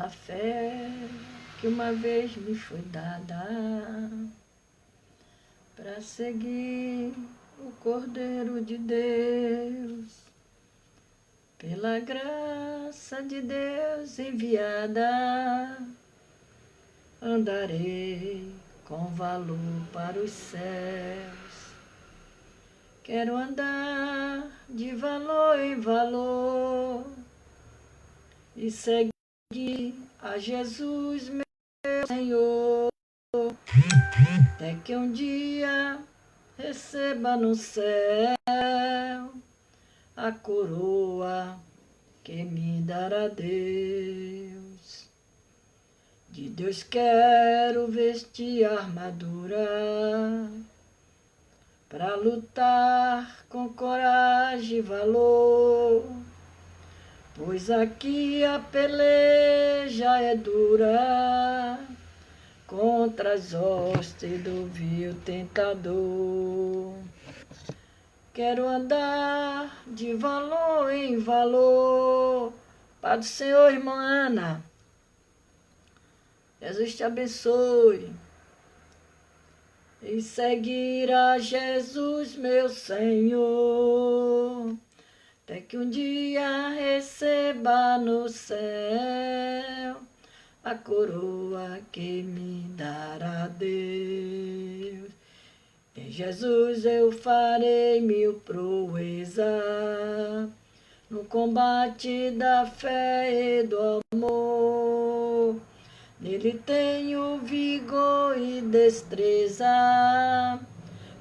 pela fé que uma vez me foi dada, para seguir o Cordeiro de Deus, pela graça de Deus enviada, andarei com valor para os céus. Quero andar de valor em valor e seguir a Jesus, meu Senhor, até que um dia receba no céu a coroa que me dará Deus. De Deus quero vestir a armadura, para lutar com coragem e valor, pois aqui a peleja é dura contra as hostes do vil tentador. Quero andar de valor em valor. Pai do Senhor, irmã Ana, Jesus te abençoe. E seguir a Jesus, meu Senhor, até que um dia receba no céu a coroa que me dará Deus. Em Jesus eu farei mil proezas, no combate da fé e do amor. Nele tenho vigor e destreza,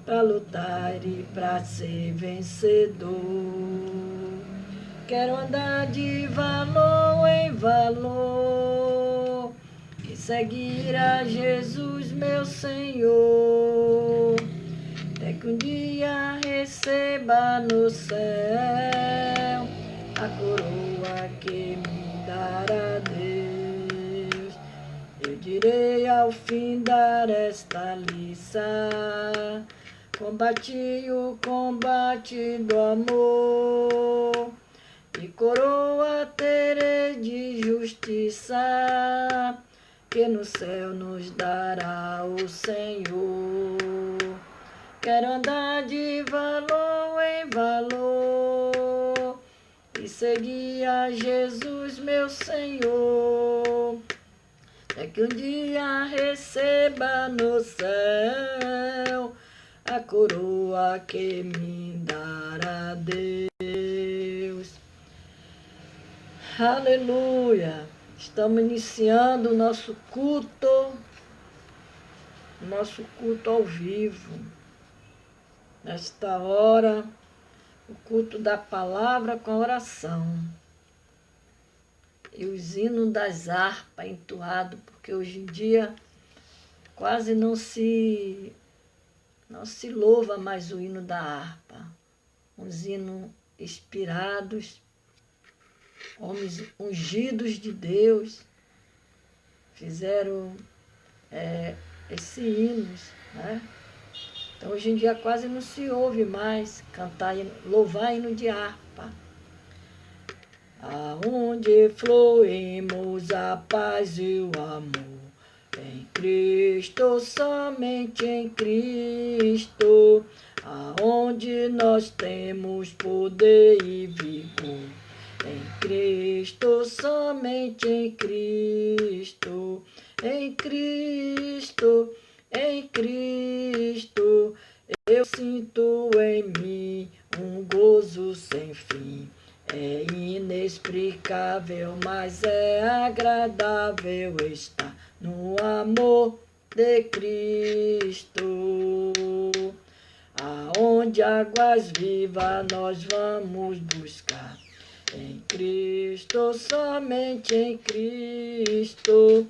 para lutar e para ser vencedor. Quero andar de valor em valor e seguir a Jesus, meu Senhor, até que um dia receba no céu a coroa que me dará Deus. Eu direi ao fim dar esta lição, combati o combate do amor, e coroa terei de justiça, que no céu nos dará o Senhor. Quero andar de valor em valor e seguir a Jesus, meu Senhor, até que um dia receba no céu a coroa que me dará Deus. Aleluia! Estamos iniciando o nosso culto ao vivo. Nesta hora, o culto da palavra com a oração. E os hinos das harpas entoados, porque hoje em dia quase não se louva mais o hino da harpa. Uns hinos inspirados, homens ungidos de Deus fizeram esses hinos, né? Então hoje em dia quase não se ouve mais cantar, louvar hino de harpa. Aonde fluímos a paz e o amor, em Cristo, somente em Cristo, aonde nós temos poder e vigor, em Cristo, somente em Cristo, em Cristo, em Cristo, eu sinto em mim um gozo sem fim. É inexplicável, mas é agradável estar no amor de Cristo. Aonde águas vivas nós vamos buscar, em Cristo, somente em Cristo,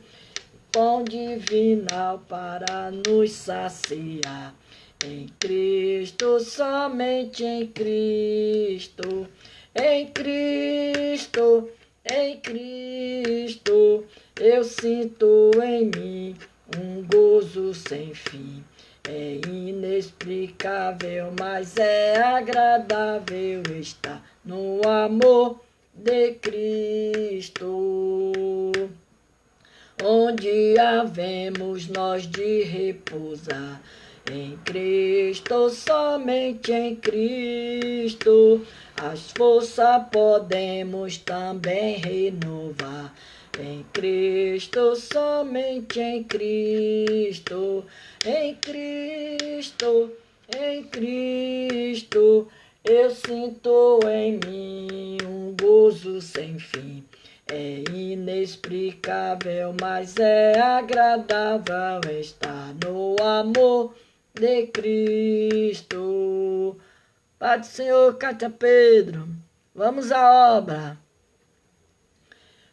pão divinal para nos saciar, em Cristo, somente em Cristo. Em Cristo, eu sinto em mim um gozo sem fim. É inexplicável, mas é agradável estar no amor de Cristo. onde havemos nós de repousar. Em Cristo, somente em Cristo, as forças podemos também renovar. Em Cristo, somente em Cristo, em Cristo, em Cristo, eu sinto em mim um gozo sem fim. É inexplicável, mas é agradável estar no amor de Cristo. Pai do Senhor, Cátia Pedro, vamos à obra.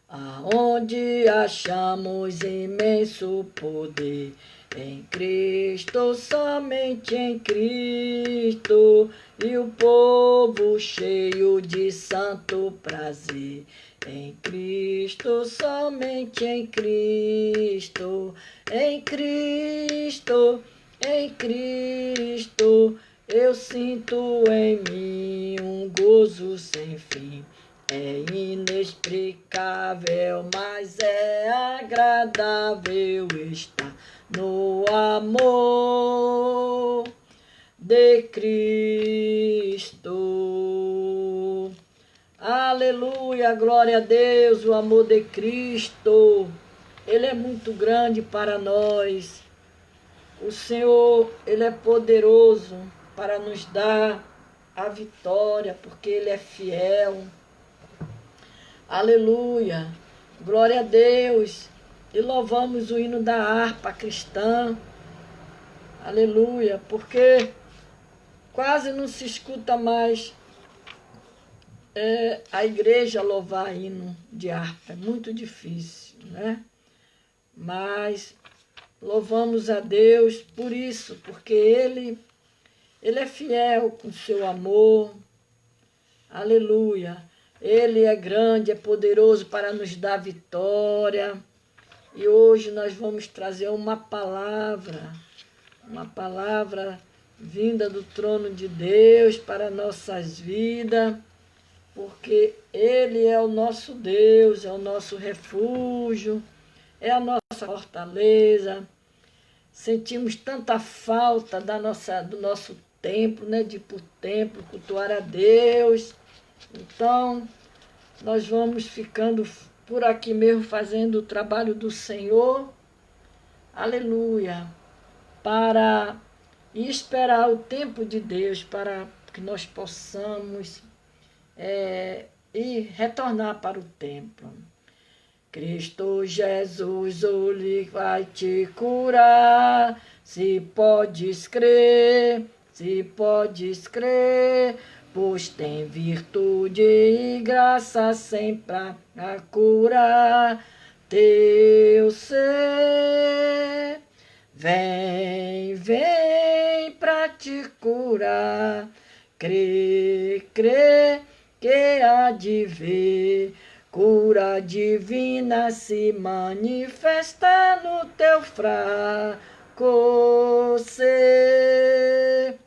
Aonde achamos imenso poder, em Cristo, somente em Cristo, e o povo cheio de santo prazer. Em Cristo, somente em Cristo, em Cristo, em Cristo, eu sinto em mim um gozo sem fim. É inexplicável, mas é agradável estar no amor de Cristo. Aleluia, glória a Deus, o amor de Cristo. Ele é muito grande para nós. O Senhor, Ele é poderoso para nos dar a vitória, porque Ele é fiel. Aleluia, glória a Deus, e louvamos o hino da harpa cristã, aleluia, porque quase não se escuta mais a igreja louvar hino de harpa, é muito difícil, né? Mas louvamos a Deus por isso, porque Ele é fiel com seu amor, aleluia. Ele é grande, é poderoso para nos dar vitória. E hoje nós vamos trazer uma palavra vinda do trono de Deus para nossas vidas, porque Ele é o nosso Deus, é o nosso refúgio, é a nossa fortaleza. Sentimos tanta falta do nosso templo, né, de ir para o templo, cultuar a Deus. Então, nós vamos ficando por aqui mesmo, fazendo o trabalho do Senhor, aleluia, para esperar o tempo de Deus, para que nós possamos ir retornar para o templo. Cristo Jesus, Ele vai te curar, se podes crer, pois tem virtude e graça sempre a curar teu ser. Vem, vem pra te curar, crê, que há de ver, cura divina se manifesta no teu fraco ser.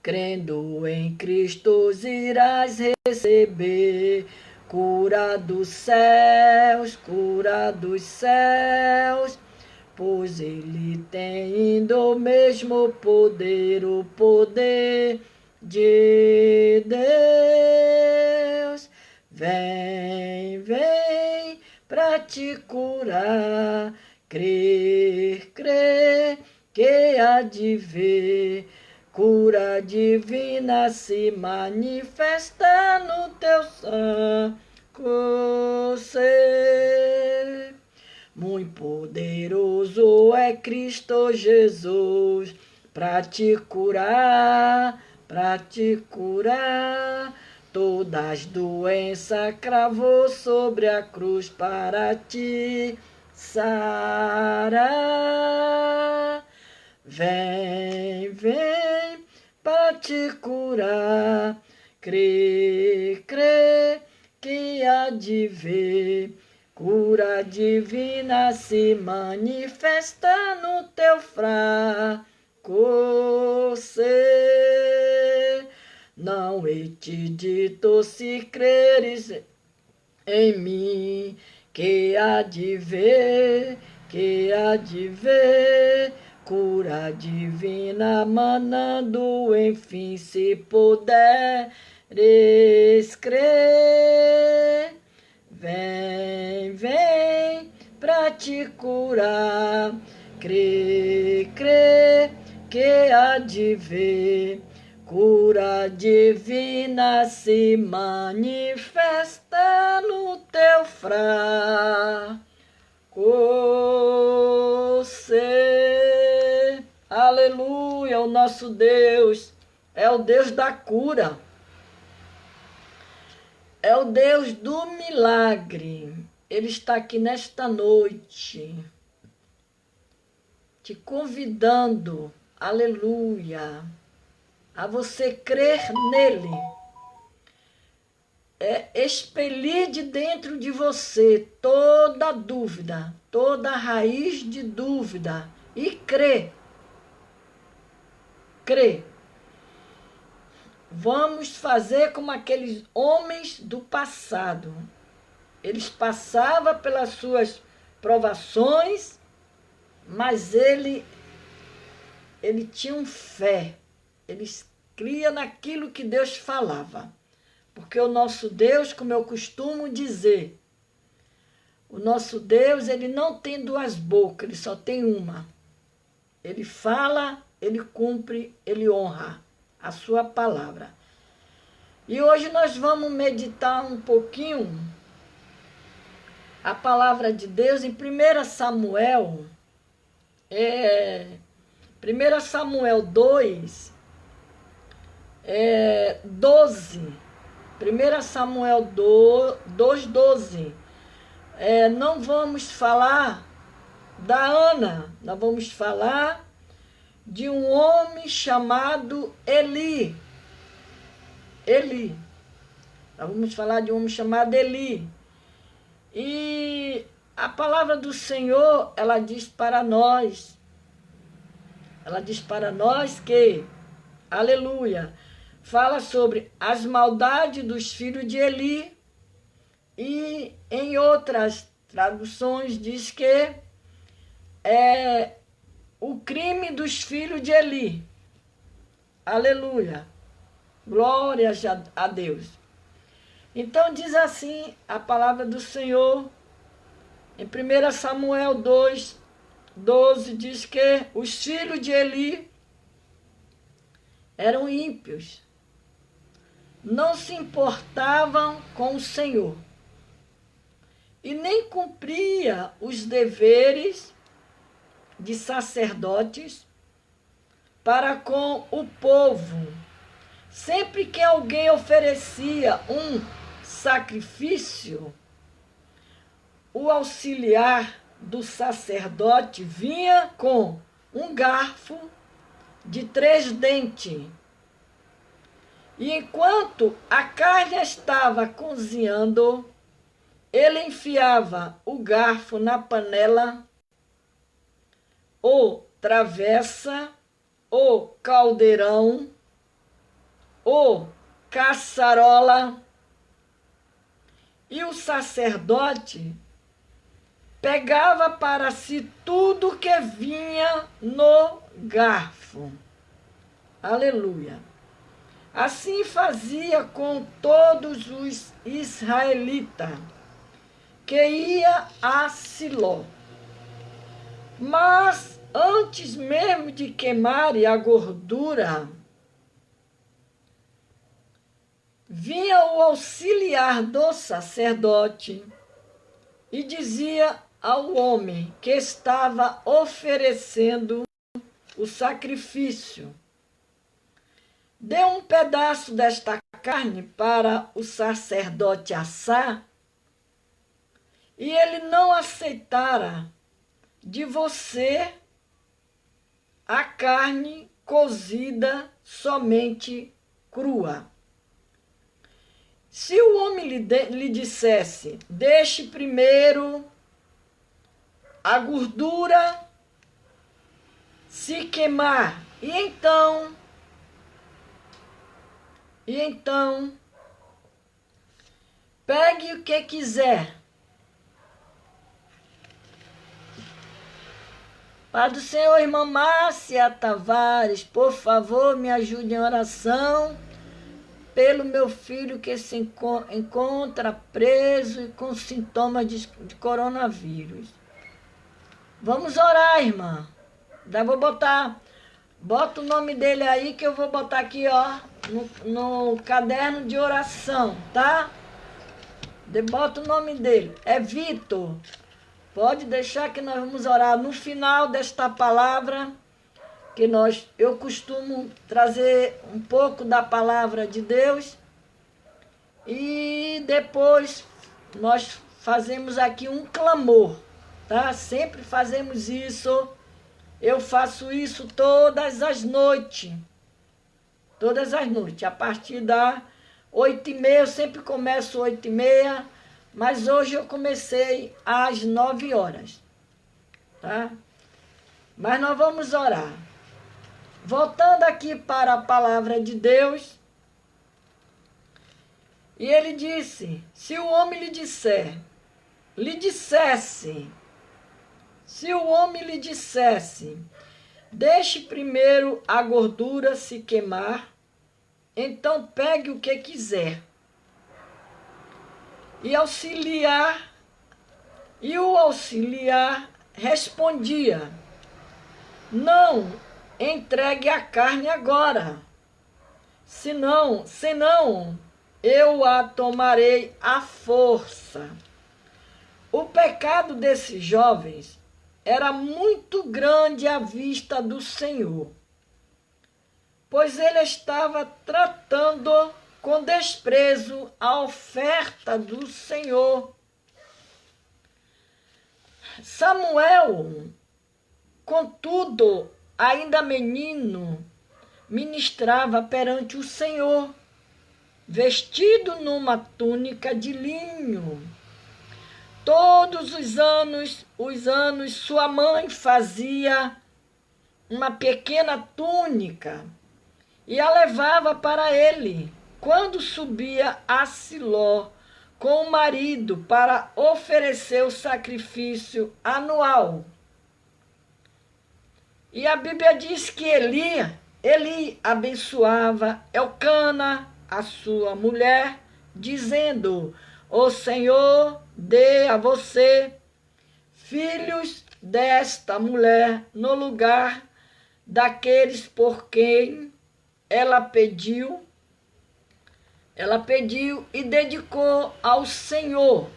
Crendo em Cristo irás receber cura dos céus, pois Ele tem do mesmo poder, o poder de Deus. Vem, vem pra te curar, crer, que há de ver, cura divina se manifesta no teu santo ser. Muito poderoso é Cristo Jesus para te curar, todas as doenças cravou sobre a cruz para te sarar. Vem, vem para te curar, crê, que há de ver, cura divina se manifesta no teu fraco ser. Não hei te dito, se creres em mim, que há de ver, que há de ver, cura divina manando, enfim, se puderes crer. Vem, vem pra te curar, crê, crê, que há de ver, cura divina se manifesta no teu fraco ser. Aleluia, o nosso Deus é o Deus da cura. É o Deus do milagre. Ele está aqui nesta noite, te convidando, aleluia, a você crer nele. Expelir de dentro de você toda dúvida, toda raiz de dúvida e crer. Crer. Vamos fazer como aqueles homens do passado. Eles passavam pelas suas provações, mas ele tinha fé. Eles criam naquilo que Deus falava. Porque o nosso Deus, como eu costumo dizer, o nosso Deus, ele não tem duas bocas, ele só tem uma. Ele fala, ele cumpre, ele honra a sua palavra. E hoje nós vamos meditar um pouquinho a palavra de Deus em 1 Samuel, 1 Samuel 2, 12. 1 Samuel 2:12. Não vamos falar da Ana, nós vamos falar de um homem chamado Eli. Eli. Nós vamos falar de um homem chamado Eli. E a palavra do Senhor, ela diz para nós que, aleluia, fala sobre as maldades dos filhos de Eli, e em outras traduções diz que é o crime dos filhos de Eli. Aleluia. Glória a Deus. Então diz assim a palavra do Senhor, em 1 Samuel 2:12, diz que os filhos de Eli eram ímpios, não se importavam com o Senhor e nem cumpria os deveres de sacerdotes para com o povo. Sempre que alguém oferecia um sacrifício, o auxiliar do sacerdote vinha com um garfo de 3 dentes. E enquanto a carne estava cozinhando, ele enfiava o garfo na panela, ou travessa, ou caldeirão, ou caçarola, e o sacerdote pegava para si tudo que vinha no garfo. Aleluia. Assim fazia com todos os israelitas que ia a Siló. Mas antes mesmo de queimarem a gordura, vinha o auxiliar do sacerdote e dizia ao homem que estava oferecendo o sacrifício: dê um pedaço desta carne para o sacerdote assar, e ele não aceitara de você a carne cozida somente crua. Se o homem lhe dissesse: deixe primeiro a gordura se queimar, e então pegue o que quiser, Pai do Senhor, irmã Márcia Tavares, por favor, me ajude em oração pelo meu filho que se encontra preso e com sintomas de coronavírus. Vamos orar, irmã. Bota o nome dele aí que eu vou botar aqui, ó, no caderno de oração, tá? Bota o nome dele. É Vitor. Pode deixar que nós vamos orar no final desta palavra, que eu costumo trazer um pouco da palavra de Deus e depois nós fazemos aqui um clamor, tá? Sempre fazemos isso. Eu faço isso todas as noites. Todas as noites. A partir das 8h30, eu sempre começo 8h30, mas hoje eu comecei às 9 horas. Tá? Mas nós vamos orar. Voltando aqui para a palavra de Deus. E ele disse, se o homem lhe dissesse, deixe primeiro a gordura se queimar, então pegue o que quiser. E o auxiliar respondia, não entregue a carne agora, senão eu a tomarei à força. O pecado desses jovens era muito grande à vista do Senhor, pois ele estava tratando com desprezo a oferta do Senhor. Samuel, contudo, ainda menino, ministrava perante o Senhor, vestido numa túnica de linho. Todos os anos sua mãe fazia uma pequena túnica e a levava para ele, quando subia a Siló com o marido para oferecer o sacrifício anual. E a Bíblia diz que Eli abençoava Elcana, a sua mulher, dizendo, o Senhor dê a você filhos desta mulher no lugar daqueles por quem ela pediu e dedicou ao Senhor.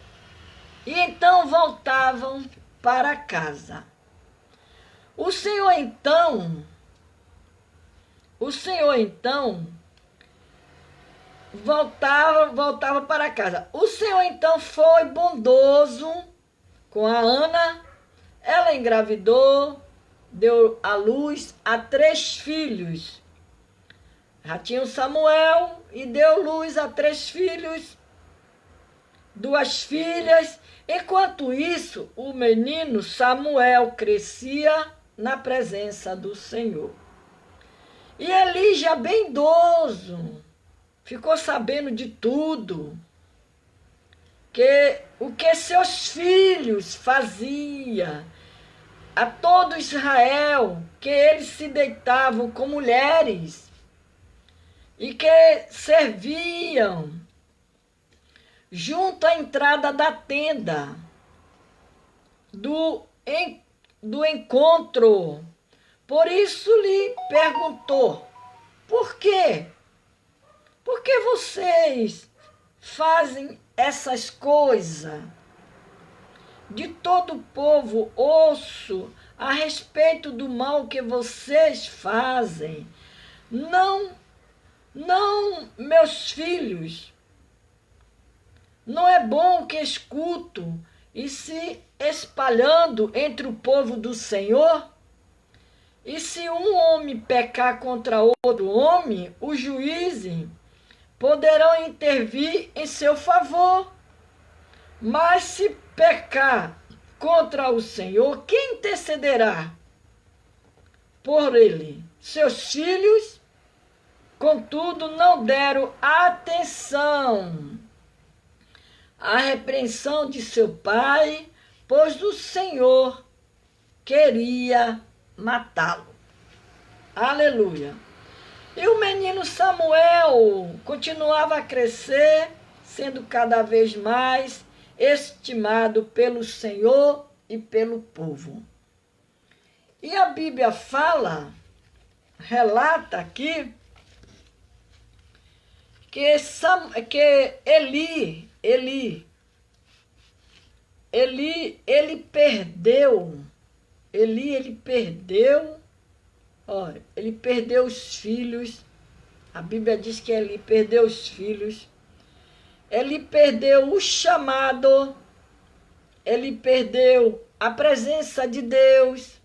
E então voltavam para casa. O Senhor então voltava para casa. O Senhor então foi bondoso com a Ana. Ela engravidou, deu à luz a 3 filhos. Já tinha o Samuel e deu luz a 3 filhos, 2 filhas. Enquanto isso, o menino Samuel crescia na presença do Senhor. E Eli, já bem idoso, ficou sabendo de tudo, o que seus filhos faziam a todo Israel, que eles se deitavam com mulheres e que serviam junto à entrada da tenda do encontro. Por isso lhe perguntou, por quê? Por que vocês fazem essas coisas? De todo o povo ouço a respeito do mal que vocês fazem. Não, meus filhos, não é bom que escuto e se espalhando entre o povo do Senhor? E se um homem pecar contra outro homem, os juízes poderão intervir em seu favor. Mas se pecar contra o Senhor, quem intercederá por ele? Seus filhos, contudo, não deram atenção à repreensão de seu pai, pois o Senhor queria matá-lo. Aleluia. E o menino Samuel continuava a crescer, sendo cada vez mais estimado pelo Senhor e pelo povo. E a Bíblia relata aqui, que Eli perdeu os filhos. A Bíblia diz que Eli perdeu os filhos. Ele perdeu o chamado. Ele perdeu a presença de Deus.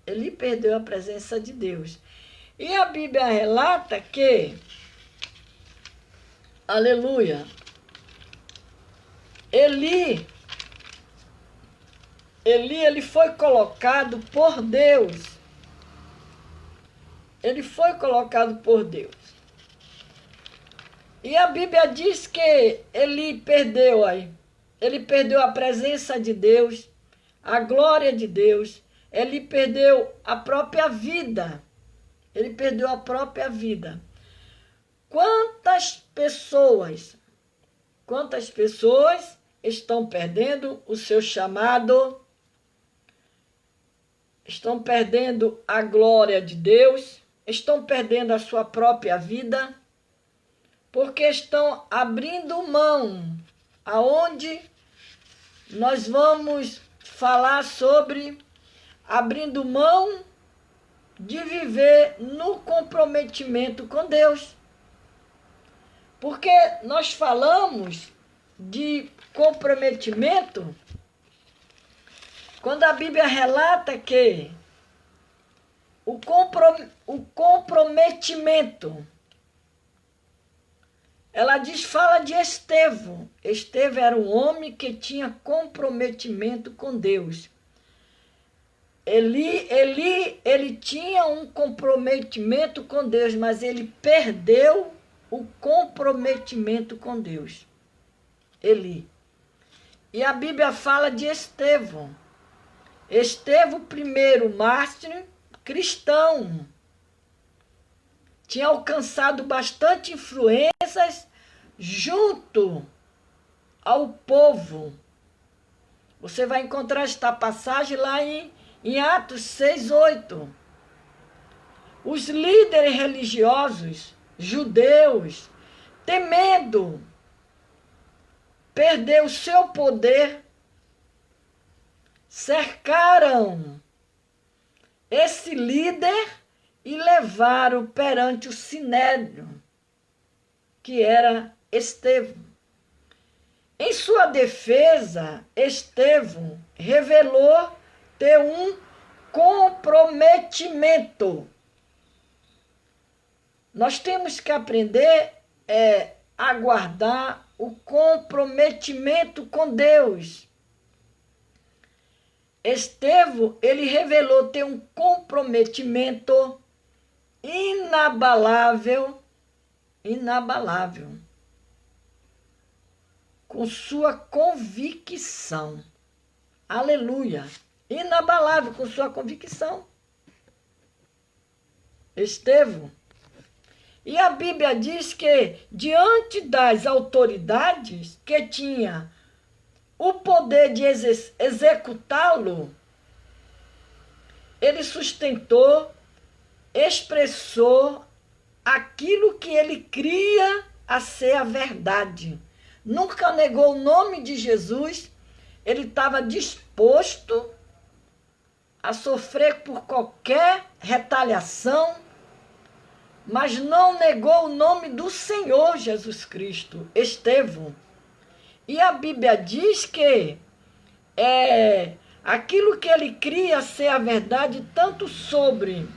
Ele perdeu a presença de Deus. E a Bíblia relata que, aleluia, Eli foi colocado por Deus. Ele foi colocado por Deus. E a Bíblia diz que ele perdeu a presença de Deus, a glória de Deus. Ele perdeu a própria vida. Ele perdeu a própria vida. Quantas pessoas estão perdendo o seu chamado, estão perdendo a glória de Deus, estão perdendo a sua própria vida, porque estão abrindo mão, aonde nós vamos falar sobre abrindo mão de viver no comprometimento com Deus. Porque nós falamos de comprometimento quando a Bíblia relata que o comprometimento, fala de Estevão. Estevão era um homem que tinha comprometimento com Deus. Ele tinha um comprometimento com Deus, mas ele perdeu o comprometimento com Deus. Eli. E a Bíblia fala de Estevão. Estevão, primeiro mártir cristão, tinha alcançado bastante influências junto ao povo. Você vai encontrar esta passagem lá em Atos 6:8. Os líderes religiosos, judeus, temendo perder o seu poder, cercaram esse líder e levaram perante o sinédrio, que era Estevão. Em sua defesa, Estevão revelou ter um comprometimento. Nós temos que aprender a guardar o comprometimento com Deus. Estevão, ele revelou ter um comprometimento inabalável, com sua convicção. Aleluia! Inabalável com sua convicção. Estevão. E a Bíblia diz que, diante das autoridades que tinha o poder de executá-lo, ele sustentou, expressou aquilo que ele cria a ser a verdade. Nunca negou o nome de Jesus, ele estava disposto a sofrer por qualquer retaliação, mas não negou o nome do Senhor Jesus Cristo. Estevão. E a Bíblia diz que aquilo que ele cria ser a verdade, tanto sobre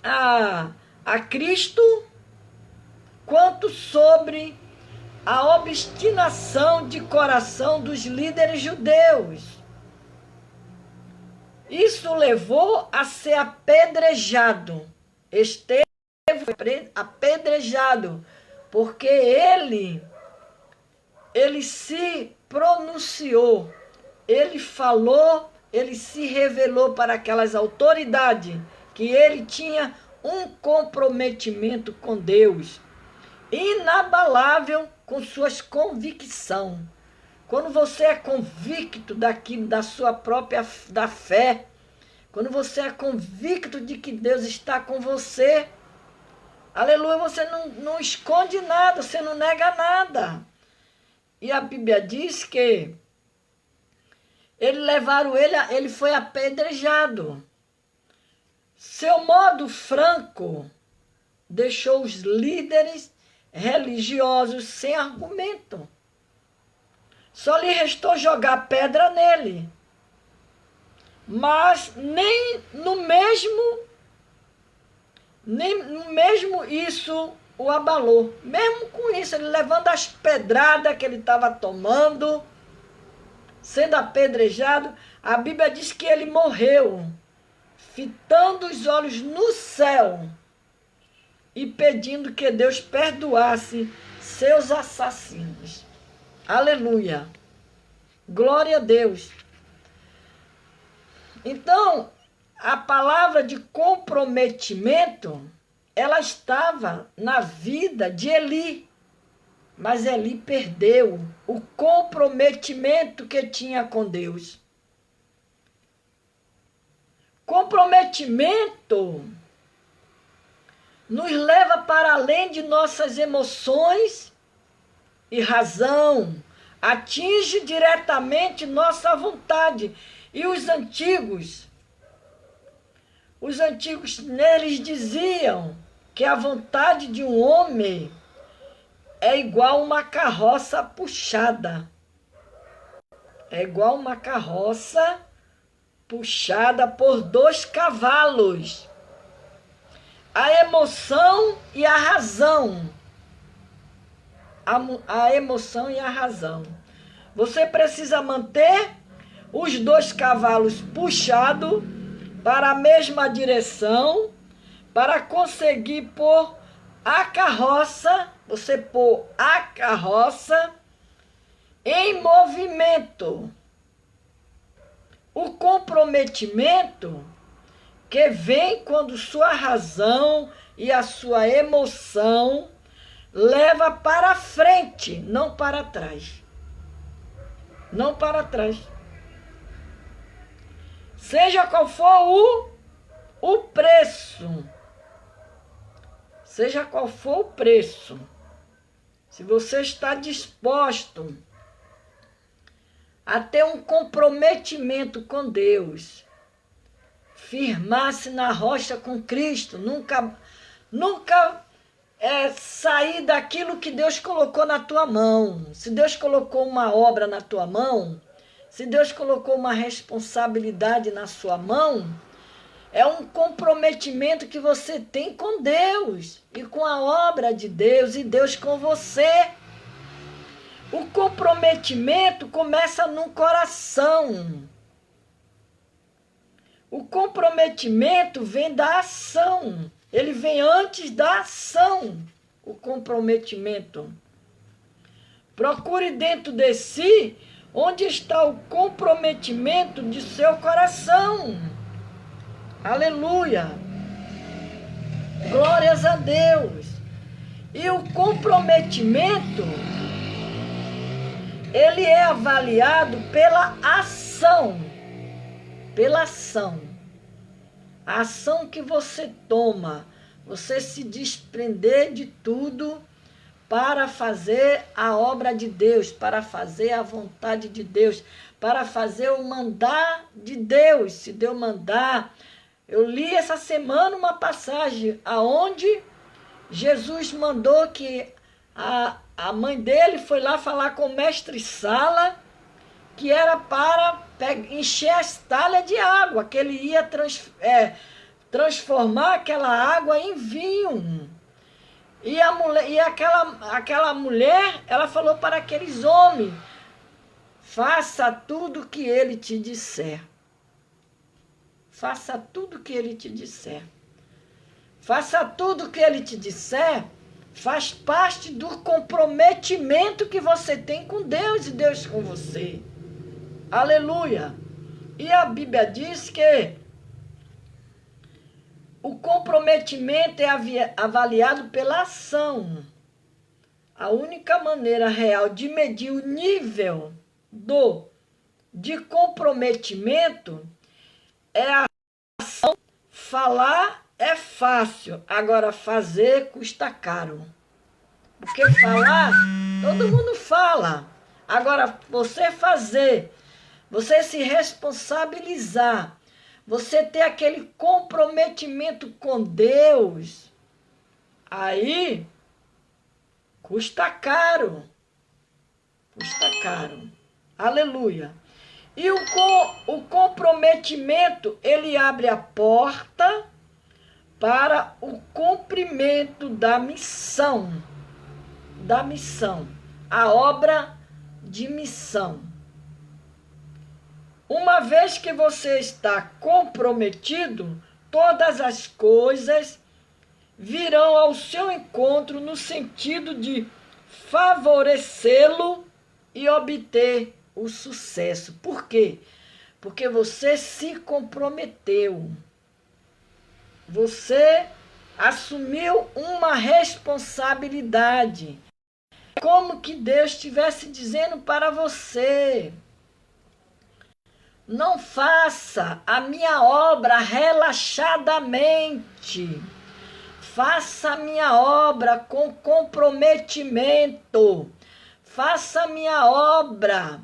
a Cristo, quanto sobre a obstinação de coração dos líderes judeus. Isso levou a ser apedrejado. Estevão foi apedrejado, porque ele se pronunciou, ele falou ele se revelou para aquelas autoridades que ele tinha um comprometimento com Deus, inabalável com suas convicções. Quando você é convicto daquilo, da sua própria da fé, quando você é convicto de que Deus está com você, aleluia, você não esconde nada, você não nega nada. E a Bíblia diz que ele foi apedrejado. Seu modo franco deixou os líderes religiosos sem argumento. Só lhe restou jogar pedra nele. Mas nem no mesmo isso o abalou. Mesmo com isso, ele levando as pedradas que ele estava tomando, sendo apedrejado, a Bíblia diz que ele morreu, fitando os olhos no céu e pedindo que Deus perdoasse seus assassinos. Aleluia! Glória a Deus! Então, a palavra de comprometimento, ela estava na vida de Eli, mas Eli perdeu o comprometimento que tinha com Deus. Comprometimento nos leva para além de nossas emoções e razão, atinge diretamente nossa vontade. E os antigos neles diziam que a vontade de um homem é igual uma carroça puxada. É igual uma carroça puxada por 2 cavalos. A emoção e a razão. A emoção e a razão. Você precisa manter os 2 cavalos puxados para a mesma direção, para conseguir pôr a carroça, você pôr a carroça em movimento. O comprometimento que vem quando sua razão e a sua emoção leva para frente, não para trás. Não para trás. Seja qual for o preço. Seja qual for o preço. Se você está disposto a ter um comprometimento com Deus, firmar-se na rocha com Cristo, nunca sair daquilo que Deus colocou na tua mão. Se Deus colocou uma obra na tua mão, se Deus colocou uma responsabilidade na sua mão, é um comprometimento que você tem com Deus e com a obra de Deus e Deus com você. O comprometimento começa no coração. O comprometimento vem da ação. Ele vem antes da ação, o comprometimento. Procure dentro de si onde está o comprometimento de seu coração. Aleluia! Glórias a Deus! E o comprometimento, ele é avaliado pela ação. Pela ação. A ação que você toma, você se desprender de tudo para fazer a obra de Deus, para fazer a vontade de Deus, para fazer o mandar de Deus. Se Deus mandar, eu li essa semana uma passagem aonde Jesus mandou que a mãe dele foi lá falar com o mestre Sala, que era para encher as talhas de água, que ele ia transformar aquela água em vinho. E aquela mulher, ela falou para aqueles homens, faça tudo o que ele te disser. Faça tudo o que ele te disser. Faça tudo o que ele te disser, faz parte do comprometimento que você tem com Deus e Deus com você. Aleluia! E a Bíblia diz que o comprometimento é avaliado pela ação. A única maneira real de medir o nível de comprometimento é a ação. Falar é fácil, agora fazer custa caro. Porque falar, todo mundo fala. Agora, você fazer, você se responsabilizar, você ter aquele comprometimento com Deus, aí custa caro. Custa caro. Aleluia. E o comprometimento, ele abre a porta para o cumprimento da missão. Da missão. A obra de missão. Uma vez que você está comprometido, todas as coisas virão ao seu encontro no sentido de favorecê-lo e obter o sucesso. Por quê? Porque você se comprometeu. Você assumiu uma responsabilidade. Como que Deus estivesse dizendo para você: não faça a minha obra relaxadamente. Faça a minha obra com comprometimento. Faça a minha obra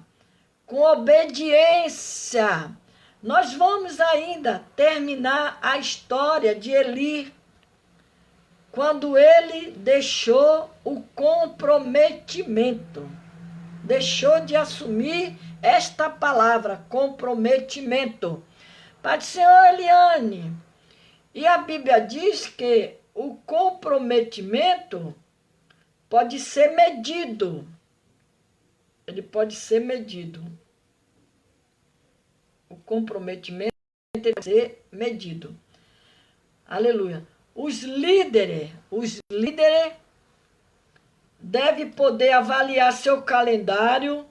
com obediência. Nós vamos ainda terminar a história de Eli, quando ele deixou o comprometimento. Deixou de assumir esta palavra, comprometimento. Pai do Senhor, Eliane, e a Bíblia diz que o comprometimento pode ser medido. Ele pode ser medido. O comprometimento pode ser medido. Aleluia. Os líderes devem poder avaliar seu calendário,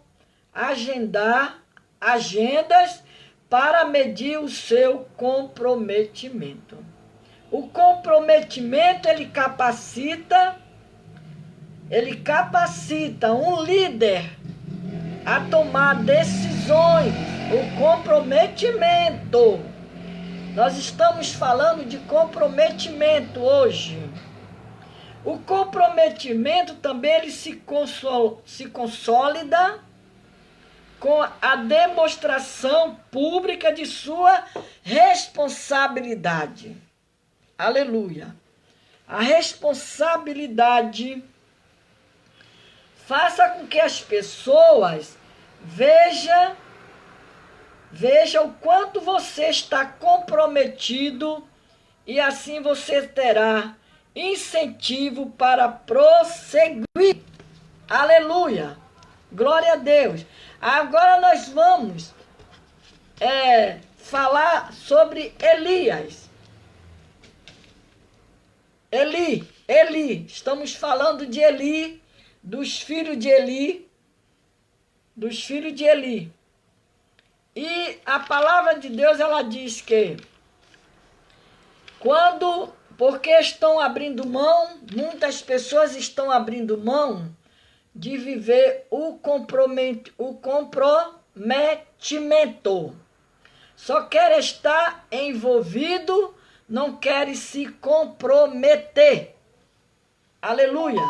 agendar agendas para medir o seu comprometimento. O comprometimento, ele capacita um líder a tomar decisões. O comprometimento. Nós estamos falando de comprometimento hoje. O comprometimento também ele se consolida com a demonstração pública de sua responsabilidade. Aleluia. A responsabilidade faça com que as pessoas vejam o quanto você está comprometido e assim você terá incentivo para prosseguir. Aleluia. Glória a Deus. Agora nós vamos falar sobre Elias. Eli. Estamos falando de Eli, dos filhos de Eli. E a palavra de Deus, ela diz que porque estão abrindo mão, muitas pessoas estão abrindo mão de viver o comprometimento. Só quer estar envolvido, não quer se comprometer. Aleluia.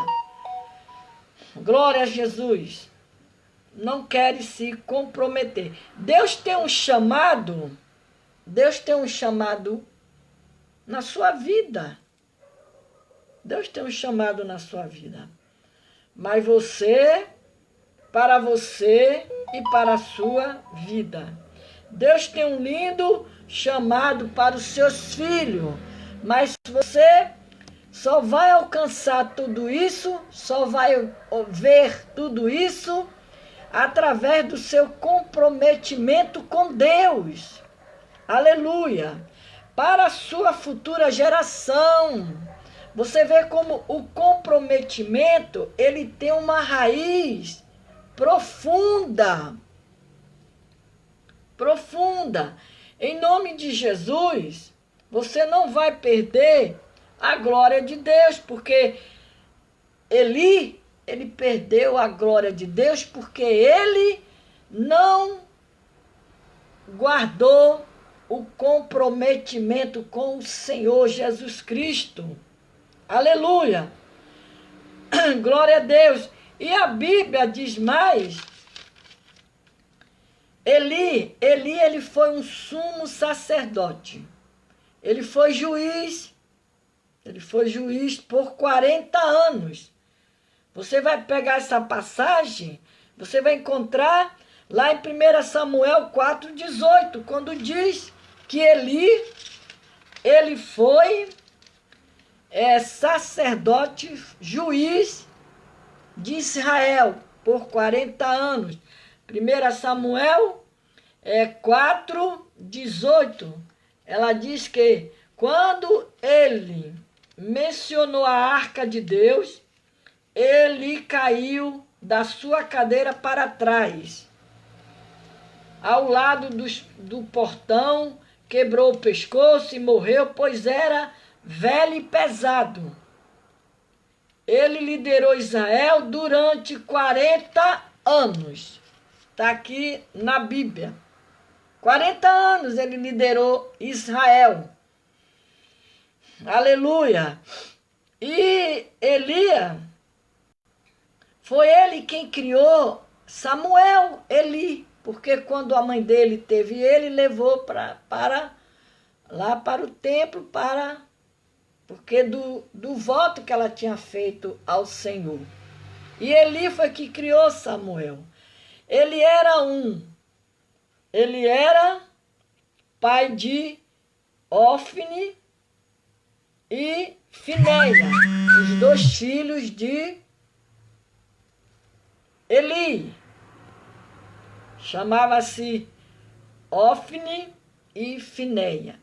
Glória a Jesus. Não quer se comprometer. Deus tem um chamado na sua vida. Deus tem um chamado na sua vida. Mas para você e para a sua vida. Deus tem um lindo chamado para os seus filhos. Mas você só vai alcançar tudo isso, só vai ver tudo isso através do seu comprometimento com Deus. Aleluia. Para a sua futura geração. Você vê como o comprometimento, ele tem uma raiz profunda. profunda. Em nome de Jesus, você não vai perder a glória de Deus, porque Eli, ele perdeu a glória de Deus porque ele não guardou o comprometimento com o Senhor Jesus Cristo. Aleluia! Glória a Deus! E a Bíblia diz mais, ele foi um sumo sacerdote. Ele foi juiz por 40 anos. Você vai pegar essa passagem, você vai encontrar lá em 1 Samuel 4,18, quando diz que ele foi sacerdote, juiz de Israel por 40 anos. 1 Samuel 4,18, ela diz que quando ele mencionou a arca de Deus, ele caiu da sua cadeira para trás, ao lado do portão, quebrou o pescoço e morreu, pois era velho e pesado. Ele liderou Israel durante 40 anos. Está aqui na Bíblia. 40 anos ele liderou Israel. Aleluia! E Elias, foi ele quem criou Samuel, Eli, porque quando a mãe dele teve ele, levou lá para o templo, porque do voto que ela tinha feito ao Senhor. E Eli foi que criou Samuel. Ele era pai de Ofni e Finéia, os dois filhos de Eli. Chamava-se Ofni e Finéia.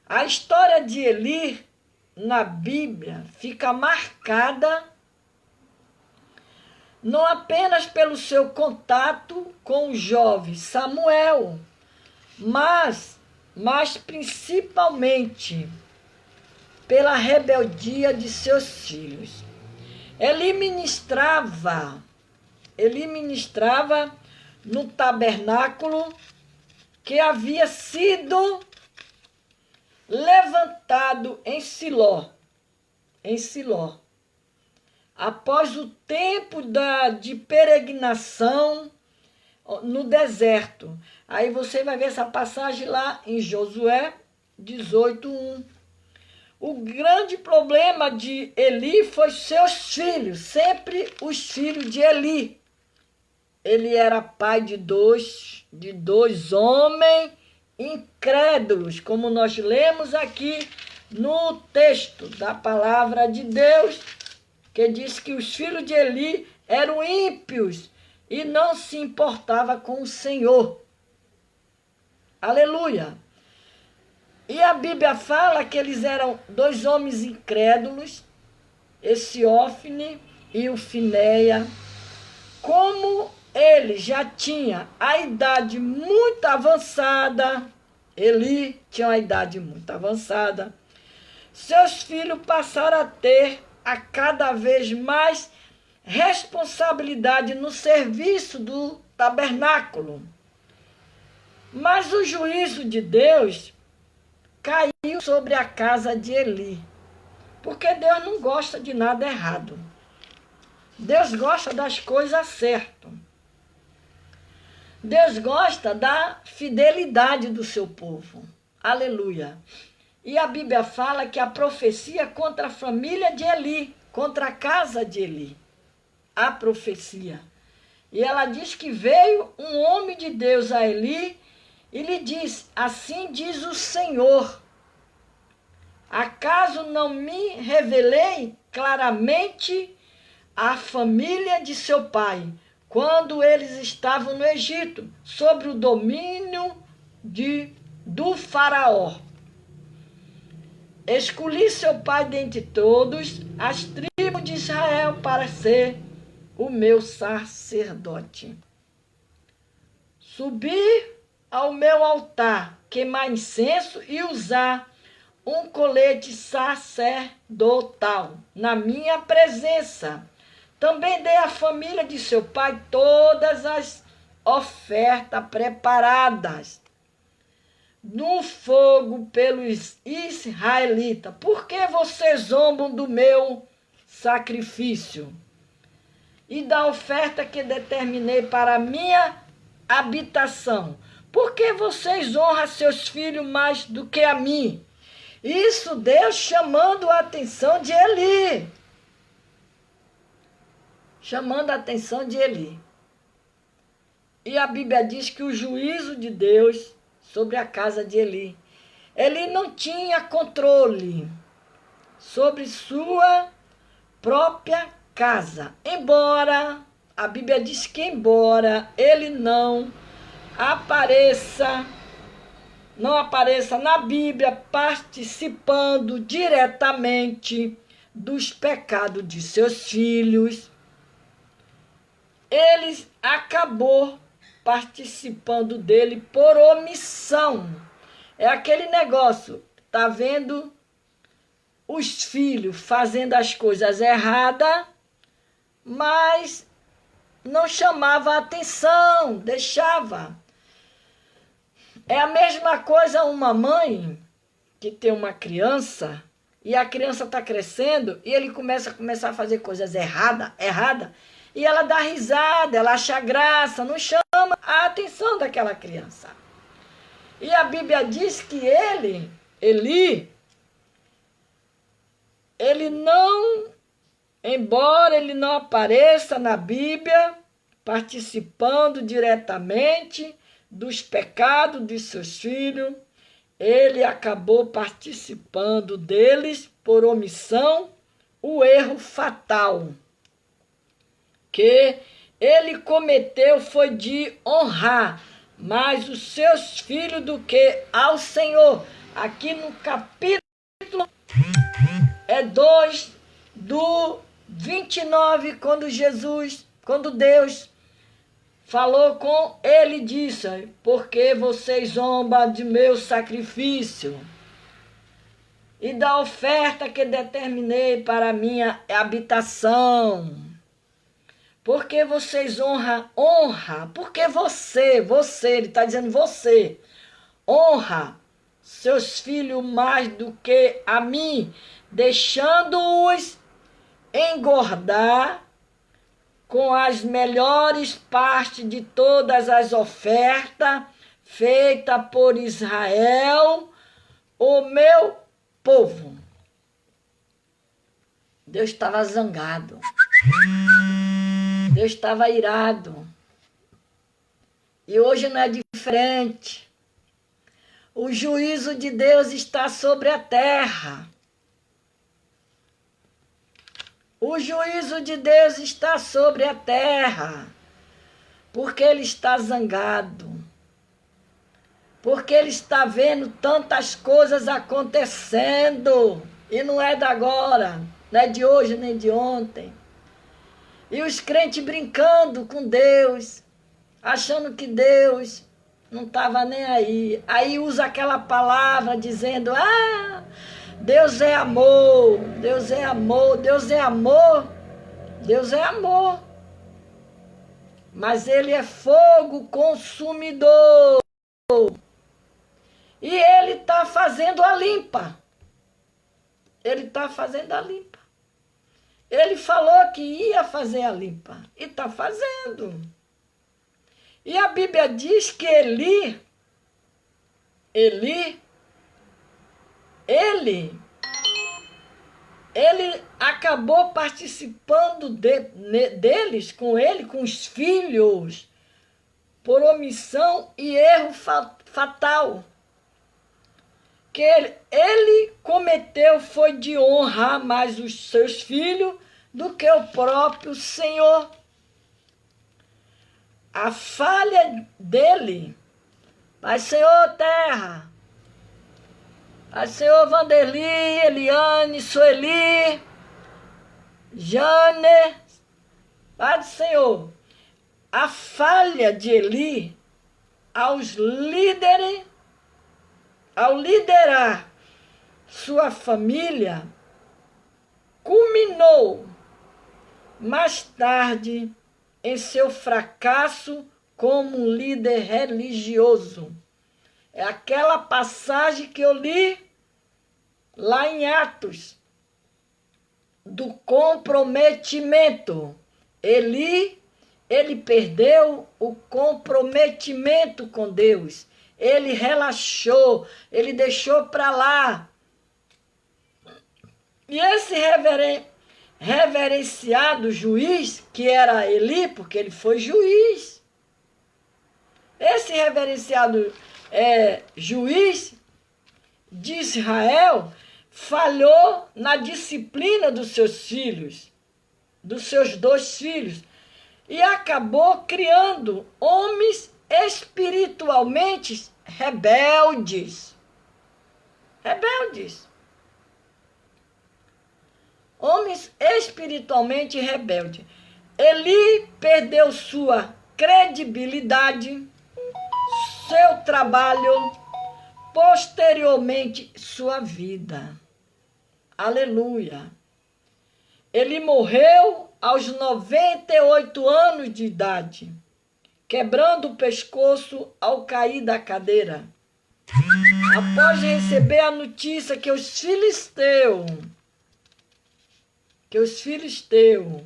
A história de Eli na Bíblia fica marcada não apenas pelo seu contato com o jovem Samuel, mas principalmente pela rebeldia de seus filhos. Ele ministrava no tabernáculo que havia sido levantado em Siló, após o tempo de peregrinação no deserto. Aí você vai ver essa passagem lá em Josué 18:1. O grande problema de Eli foi seus filhos, sempre os filhos de Eli. Ele era pai de dois homens incrédulos, como nós lemos aqui no texto da palavra de Deus, que diz que os filhos de Eli eram ímpios e não se importava com o Senhor. Aleluia! E a Bíblia fala que eles eram dois homens incrédulos, esse Ofni e o Finéia. Como ele já tinha a idade muito avançada, Eli tinha uma idade muito avançada, seus filhos passaram a ter a cada vez mais responsabilidade no serviço do tabernáculo. Mas o juízo de Deus caiu sobre a casa de Eli, porque Deus não gosta de nada errado. Deus gosta das coisas certas. Deus gosta da fidelidade do seu povo. Aleluia. E a Bíblia fala que a profecia contra a família de Eli, contra a casa de Eli. A profecia. E ela diz que veio um homem de Deus a Eli e lhe diz: assim diz o Senhor, acaso não me revelei claramente a família de seu pai, quando eles estavam no Egito, sobre o domínio do faraó? Escolhi seu pai dentre todos as tribos de Israel para ser o meu sacerdote. Subi ao meu altar, queimar incenso e usar um colete sacerdotal na minha presença. Também dei à família de seu pai todas as ofertas preparadas no fogo pelos israelitas. Por que vocês zombam do meu sacrifício e da oferta que determinei para a minha habitação? Por que vocês honram seus filhos mais do que a mim? Isso Deus chamando a atenção de Eli. Chamando a atenção de Eli. E a Bíblia diz que o juízo de Deus sobre a casa de Eli. Eli não tinha controle sobre sua própria casa. Embora, a Bíblia diz que embora ele não apareça na Bíblia participando diretamente dos pecados de seus filhos, ele acabou participando dele por omissão. É aquele negócio, tá vendo os filhos fazendo as coisas erradas, mas não chamava a atenção, deixava. É a mesma coisa uma mãe que tem uma criança e a criança está crescendo e ele começa a fazer coisas errada, e ela dá risada, ela acha graça, não chama a atenção daquela criança. E a Bíblia diz que Eli não, embora ele não apareça na Bíblia participando diretamente dos pecados de seus filhos, ele acabou participando deles por omissão, o erro fatal que ele cometeu foi de honrar mais os seus filhos do que ao Senhor. Aqui no capítulo 2 do 29, quando Deus falou com ele, disse: porque vocês zombam de meu sacrifício e da oferta que determinei para a minha habitação. Porque vocês honra, porque você, ele está dizendo você, honra seus filhos mais do que a mim, deixando-os engordar com as melhores partes de todas as ofertas feitas por Israel, o meu povo. Deus estava zangado. Deus estava irado. E hoje não é diferente. O juízo de Deus está sobre a terra. O juízo de Deus está sobre a terra. Porque ele está zangado. Porque ele está vendo tantas coisas acontecendo. E não é de agora, não é de hoje nem de ontem. E os crentes brincando com Deus, achando que Deus não estava nem aí. Aí usa aquela palavra dizendo: Deus é amor, Deus é amor, Deus é amor, Deus é amor. Mas ele é fogo consumidor. E ele está fazendo a limpa. Ele está fazendo a limpa. Ele falou que ia fazer a limpa. E está fazendo. E a Bíblia diz que ele acabou participando deles, com ele, com os filhos, por omissão e erro fatal. Que ele cometeu foi de honrar mais os seus filhos do que o próprio Senhor. A falha dele, Pai Senhor terra, Pai Senhor Vanderli, Eliane, Sueli, Jane, Pai do Senhor, a falha de Eli aos líderes, ao liderar sua família, culminou mais tarde em seu fracasso como um líder religioso. É aquela passagem que eu li lá em Atos, do comprometimento. Ele perdeu o comprometimento com Deus. Ele relaxou, ele deixou para lá. E esse reverenciado juiz, que era Eli, porque ele foi juiz. Esse reverenciado juiz de Israel falhou na disciplina dos seus filhos, dos seus 2 filhos, e acabou criando homens espiritualmente rebeldes. Rebeldes. Homens espiritualmente rebeldes. Eli perdeu sua credibilidade, seu trabalho, posteriormente sua vida. Aleluia. Ele morreu aos 98 anos de idade, quebrando o pescoço ao cair da cadeira, após receber a notícia que os filisteus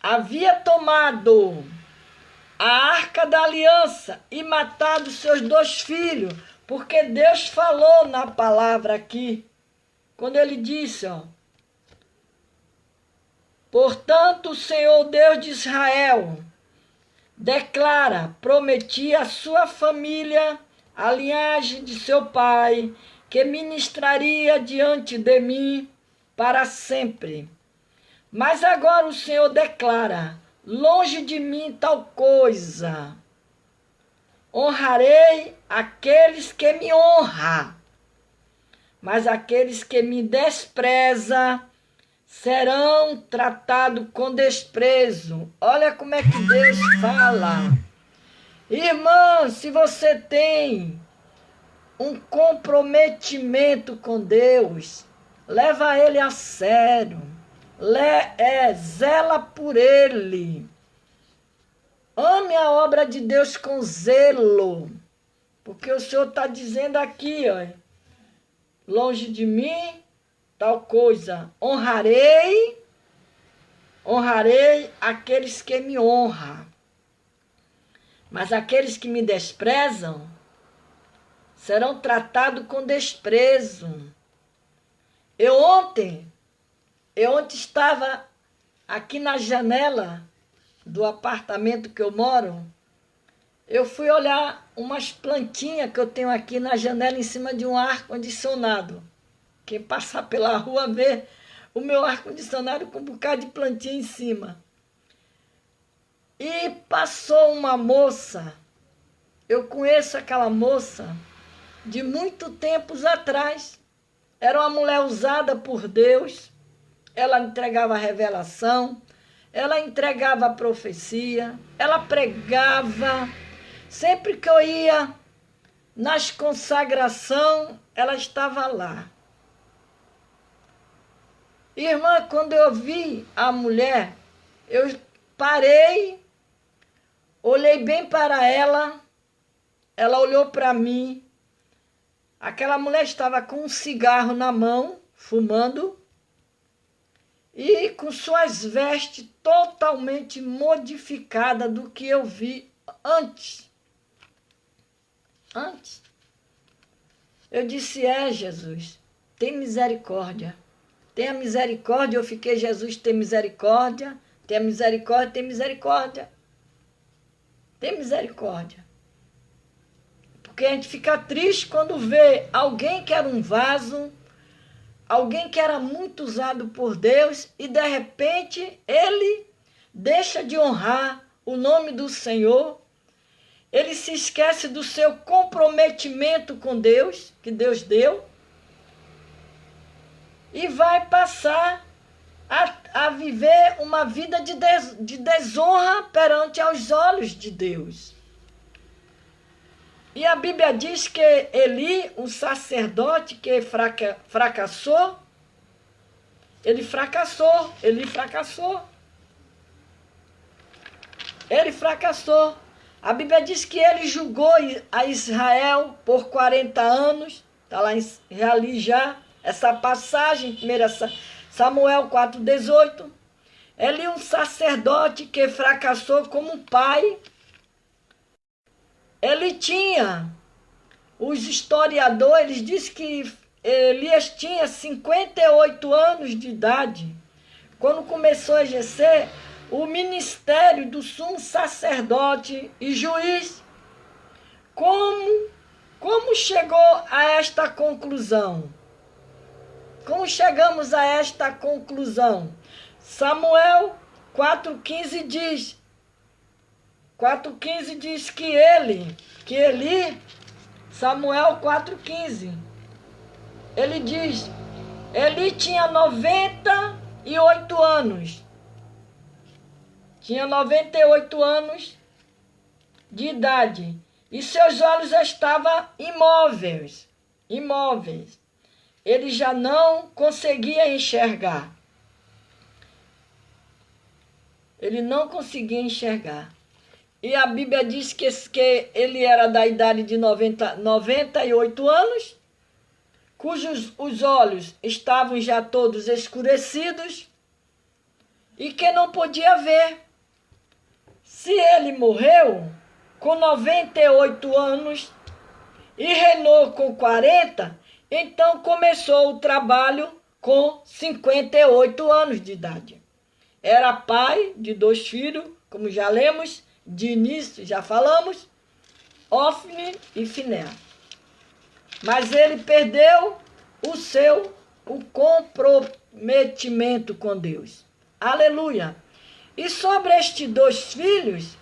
havia tomado a Arca da Aliança e matado seus 2 filhos, porque Deus falou na palavra aqui, quando ele disse, portanto, o Senhor Deus de Israel declara, prometi à sua família, a linhagem de seu pai, que ministraria diante de mim para sempre. Mas agora o Senhor declara, longe de mim tal coisa. Honrarei aqueles que me honram, mas aqueles que me desprezam serão tratados com desprezo. Olha como é que Deus fala. Irmão, se você tem um comprometimento com Deus, leva ele a sério. Zela por ele. Ame a obra de Deus com zelo. Porque o Senhor está dizendo aqui, longe de mim, tal coisa. Honrarei aqueles que me honram. Mas aqueles que me desprezam serão tratados com desprezo. Eu ontem estava aqui na janela do apartamento que eu moro. Eu fui olhar umas plantinhas que eu tenho aqui na janela em cima de um ar-condicionado. Quem passar pela rua vê o meu ar-condicionado com um bocado de plantinha em cima. E passou uma moça. Eu conheço aquela moça de muito tempos atrás. Era uma mulher usada por Deus. Ela entregava a revelação, ela entregava a profecia, ela pregava. Sempre que eu ia nas consagrações, ela estava lá. Irmã, quando eu vi a mulher, eu parei, olhei bem para ela, ela olhou para mim. Aquela mulher estava com um cigarro na mão, fumando, e com suas vestes totalmente modificadas do que eu vi antes. Eu disse, Jesus, tem misericórdia. Tenha misericórdia. Eu fiquei, Jesus, tem misericórdia. Tenha misericórdia, tem misericórdia. Tem misericórdia. Porque a gente fica triste quando vê alguém que era um vaso, alguém que era muito usado por Deus e de repente ele deixa de honrar o nome do Senhor, ele se esquece do seu comprometimento com Deus, que Deus deu, e vai passar a viver uma vida de desonra perante aos olhos de Deus. E a Bíblia diz que Eli, um sacerdote que fracassou, ele fracassou. A Bíblia diz que ele julgou a Israel por 40 anos. Está lá ali já essa passagem, 1 Samuel 4,18. Ele, um sacerdote que fracassou como pai. Ele tinha, os historiadores dizem que Elias tinha 58 anos de idade, quando começou a exercer o ministério do sumo sacerdote e juiz. Como chegou a esta conclusão? Como chegamos a esta conclusão? Samuel 4,15 diz. 4,15 diz que Eli, Samuel 4,15, ele diz, Eli tinha 98 anos. Tinha 98 anos de idade. E seus olhos estavam imóveis. Ele já não conseguia enxergar. Ele não conseguia enxergar. E a Bíblia diz que ele era da idade de 98 anos, cujos os olhos estavam já todos escurecidos e que não podia ver. Se ele morreu com 98 anos e reinou com 40, então começou o trabalho com 58 anos de idade. Era pai de 2 filhos, como já lemos, de início já falamos, Ofni e Finé. Mas ele perdeu o comprometimento com Deus. Aleluia! E sobre estes 2 filhos,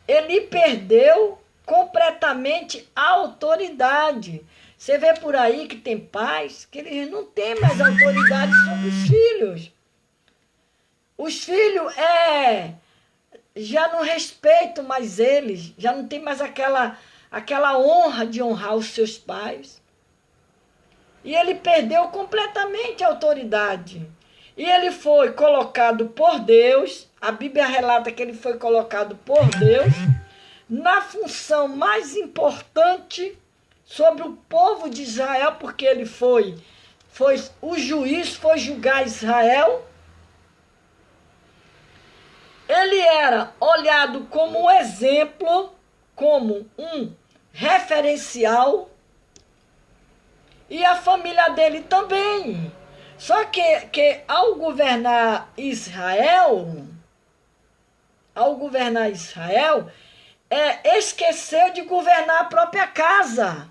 ele perdeu completamente a autoridade. Você vê por aí que tem pais que eles não têm mais autoridade sobre os filhos. Os filhos já não respeitam mais eles, já não tem mais aquela honra de honrar os seus pais. E ele perdeu completamente a autoridade. E ele foi colocado por Deus, a Bíblia relata que ele foi colocado por Deus, na função mais importante sobre o povo de Israel, porque ele foi o juiz, foi julgar Israel. Ele era olhado como um exemplo, como um referencial, e a família dele também. Só que ao governar Israel, esqueceu de governar a própria casa.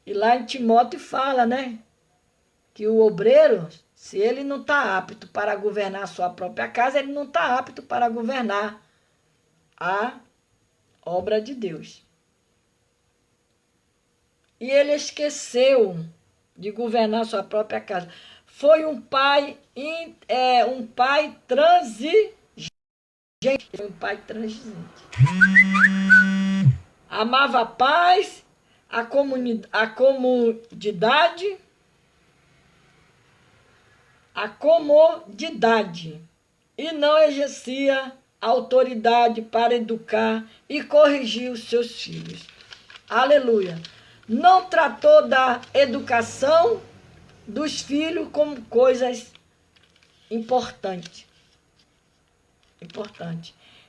E lá em Timóteo fala, né? Que o obreiro, se ele não está apto para governar a sua própria casa, ele não está apto para governar a obra de Deus. E ele esqueceu de governar a sua própria casa. Foi um pai transigente. Foi um pai transigente. Amava a paz, a comodidade, e não exercia autoridade para educar e corrigir os seus filhos. Aleluia! Não tratou da educação dos filhos como coisas importantes.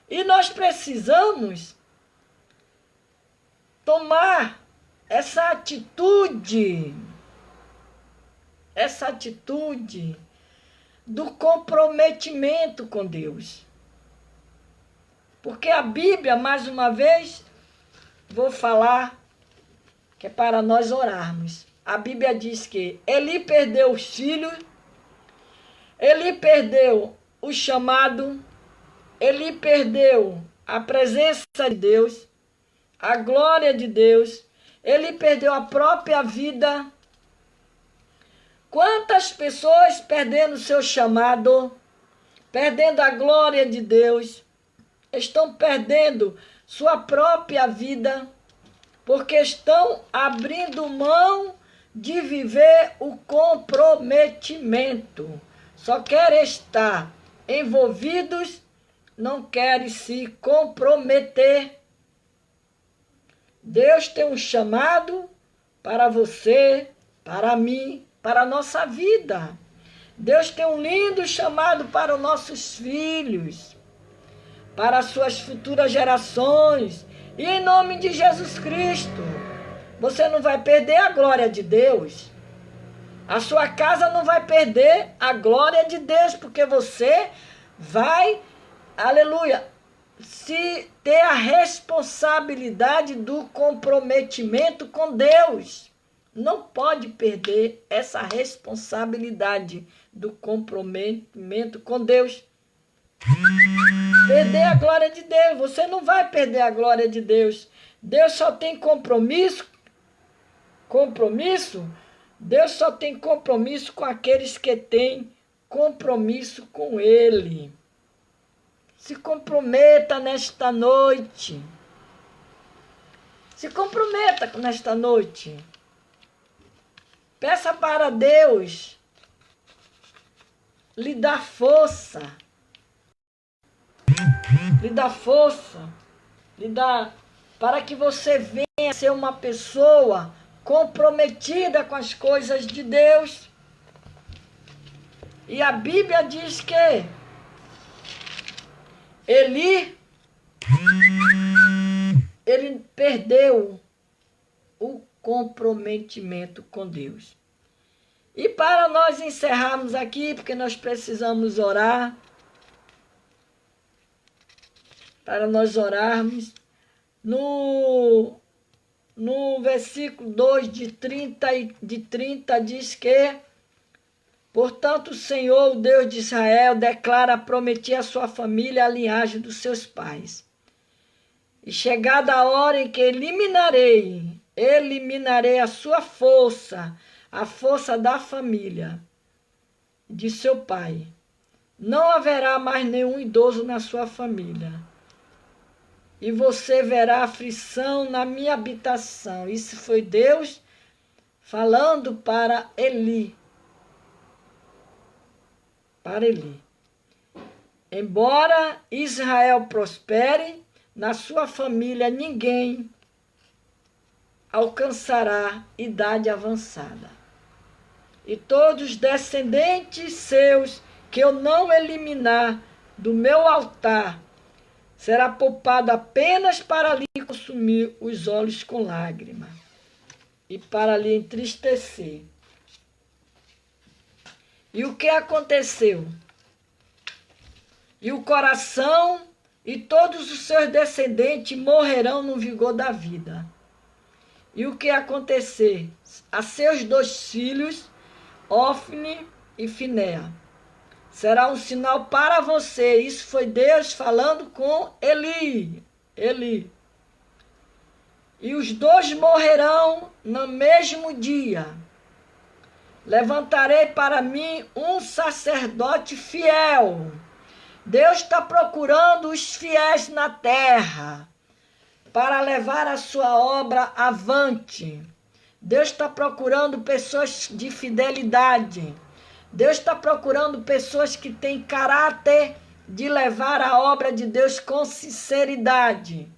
E nós precisamos tomar essa atitude do comprometimento com Deus. Porque a Bíblia, mais uma vez, vou falar que é para nós orarmos. A Bíblia diz que Eli perdeu os filhos, Eli perdeu o chamado, Eli perdeu a presença de Deus, a glória de Deus, ele perdeu a própria vida. Quantas pessoas perdendo o seu chamado, perdendo a glória de Deus, estão perdendo sua própria vida, porque estão abrindo mão de viver o comprometimento. Só querem estar envolvidos, não querem se comprometer. Deus tem um chamado para você, para mim, para a nossa vida. Deus tem um lindo chamado para os nossos filhos, para as suas futuras gerações. E em nome de Jesus Cristo, você não vai perder a glória de Deus. A sua casa não vai perder a glória de Deus, porque você vai, aleluia, se ter a responsabilidade do comprometimento com Deus. Não pode perder essa responsabilidade do comprometimento com Deus. Perder a glória de Deus. Você não vai perder a glória de Deus. Deus só tem compromisso. Deus só tem compromisso com aqueles que têm compromisso com Ele. Se comprometa nesta noite. Se comprometa nesta noite. Peça para Deus lhe dar força. Para que você venha ser uma pessoa comprometida com as coisas de Deus. E a Bíblia diz que ele perdeu o comprometimento com Deus. E para nós encerrarmos aqui, porque nós precisamos orar, para nós orarmos, no versículo 2 de 30 diz que: portanto, o Senhor, o Deus de Israel, declara: prometi à sua família a linhagem dos seus pais. E chegada a hora em que eliminarei a sua força, a força da família de seu pai. Não haverá mais nenhum idoso na sua família. E você verá aflição na minha habitação. Isso foi Deus falando para Eli. Embora Israel prospere, na sua família ninguém alcançará idade avançada. E todos os descendentes seus que eu não eliminar do meu altar, será poupado apenas para lhe consumir os olhos com lágrima e para lhe entristecer. E o que aconteceu? E o coração e todos os seus descendentes morrerão no vigor da vida. E o que acontecer? A seus 2 filhos, Ofni e Finéia, será um sinal para você. Isso foi Deus falando com Eli. E os 2 morrerão no mesmo dia. Levantarei para mim um sacerdote fiel. Deus está procurando os fiéis na terra para levar a sua obra avante. Deus está procurando pessoas de fidelidade. Deus está procurando pessoas que têm caráter de levar a obra de Deus com sinceridade.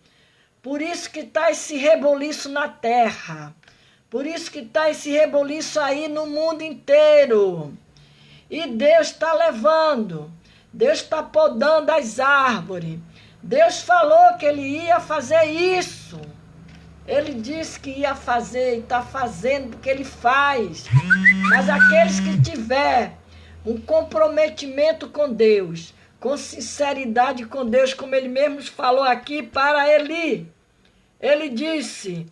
Por isso que está esse reboliço na terra. Por isso que está esse reboliço aí no mundo inteiro. E Deus está levando. Deus está podando as árvores. Deus falou que Ele ia fazer isso. Ele disse que ia fazer e está fazendo porque Ele faz. Mas aqueles que tiver um comprometimento com Deus, com sinceridade com Deus, como Ele mesmo falou aqui para Eli, Ele disse: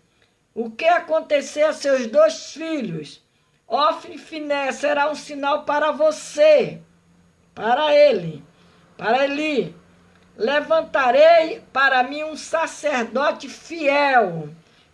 o que acontecer a seus 2 filhos, Ofni e Finéia, será um sinal para você, para ele, para Eli. Levantarei para mim um sacerdote fiel,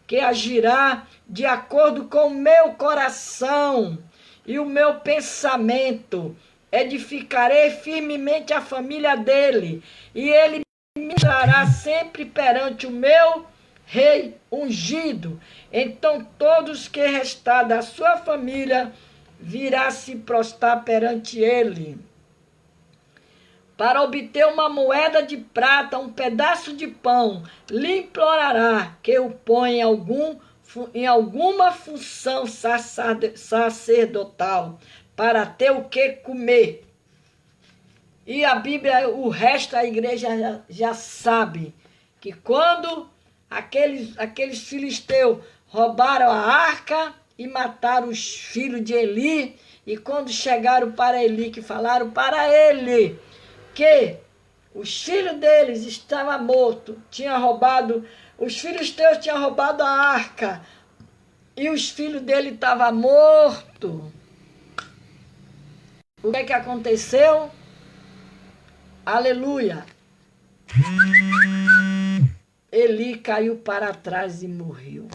que agirá de acordo com o meu coração e o meu pensamento. Edificarei firmemente a família dele, e ele ministrará sempre perante o meu rei ungido. Então todos que restar da sua família virá se prostrar perante ele, para obter uma moeda de prata, um pedaço de pão, lhe implorará que o ponha em alguma função sacerdotal, para ter o que comer. E a Bíblia, o resto a igreja já sabe, que quando aqueles filisteus roubaram a arca e mataram os filhos de Eli, e quando chegaram para Eli, que falaram para ele que os filhos deles estavam mortos, os filisteus tinham roubado a arca, e os filhos dele estavam mortos. O que aconteceu? Aleluia! Eli caiu para trás e morreu.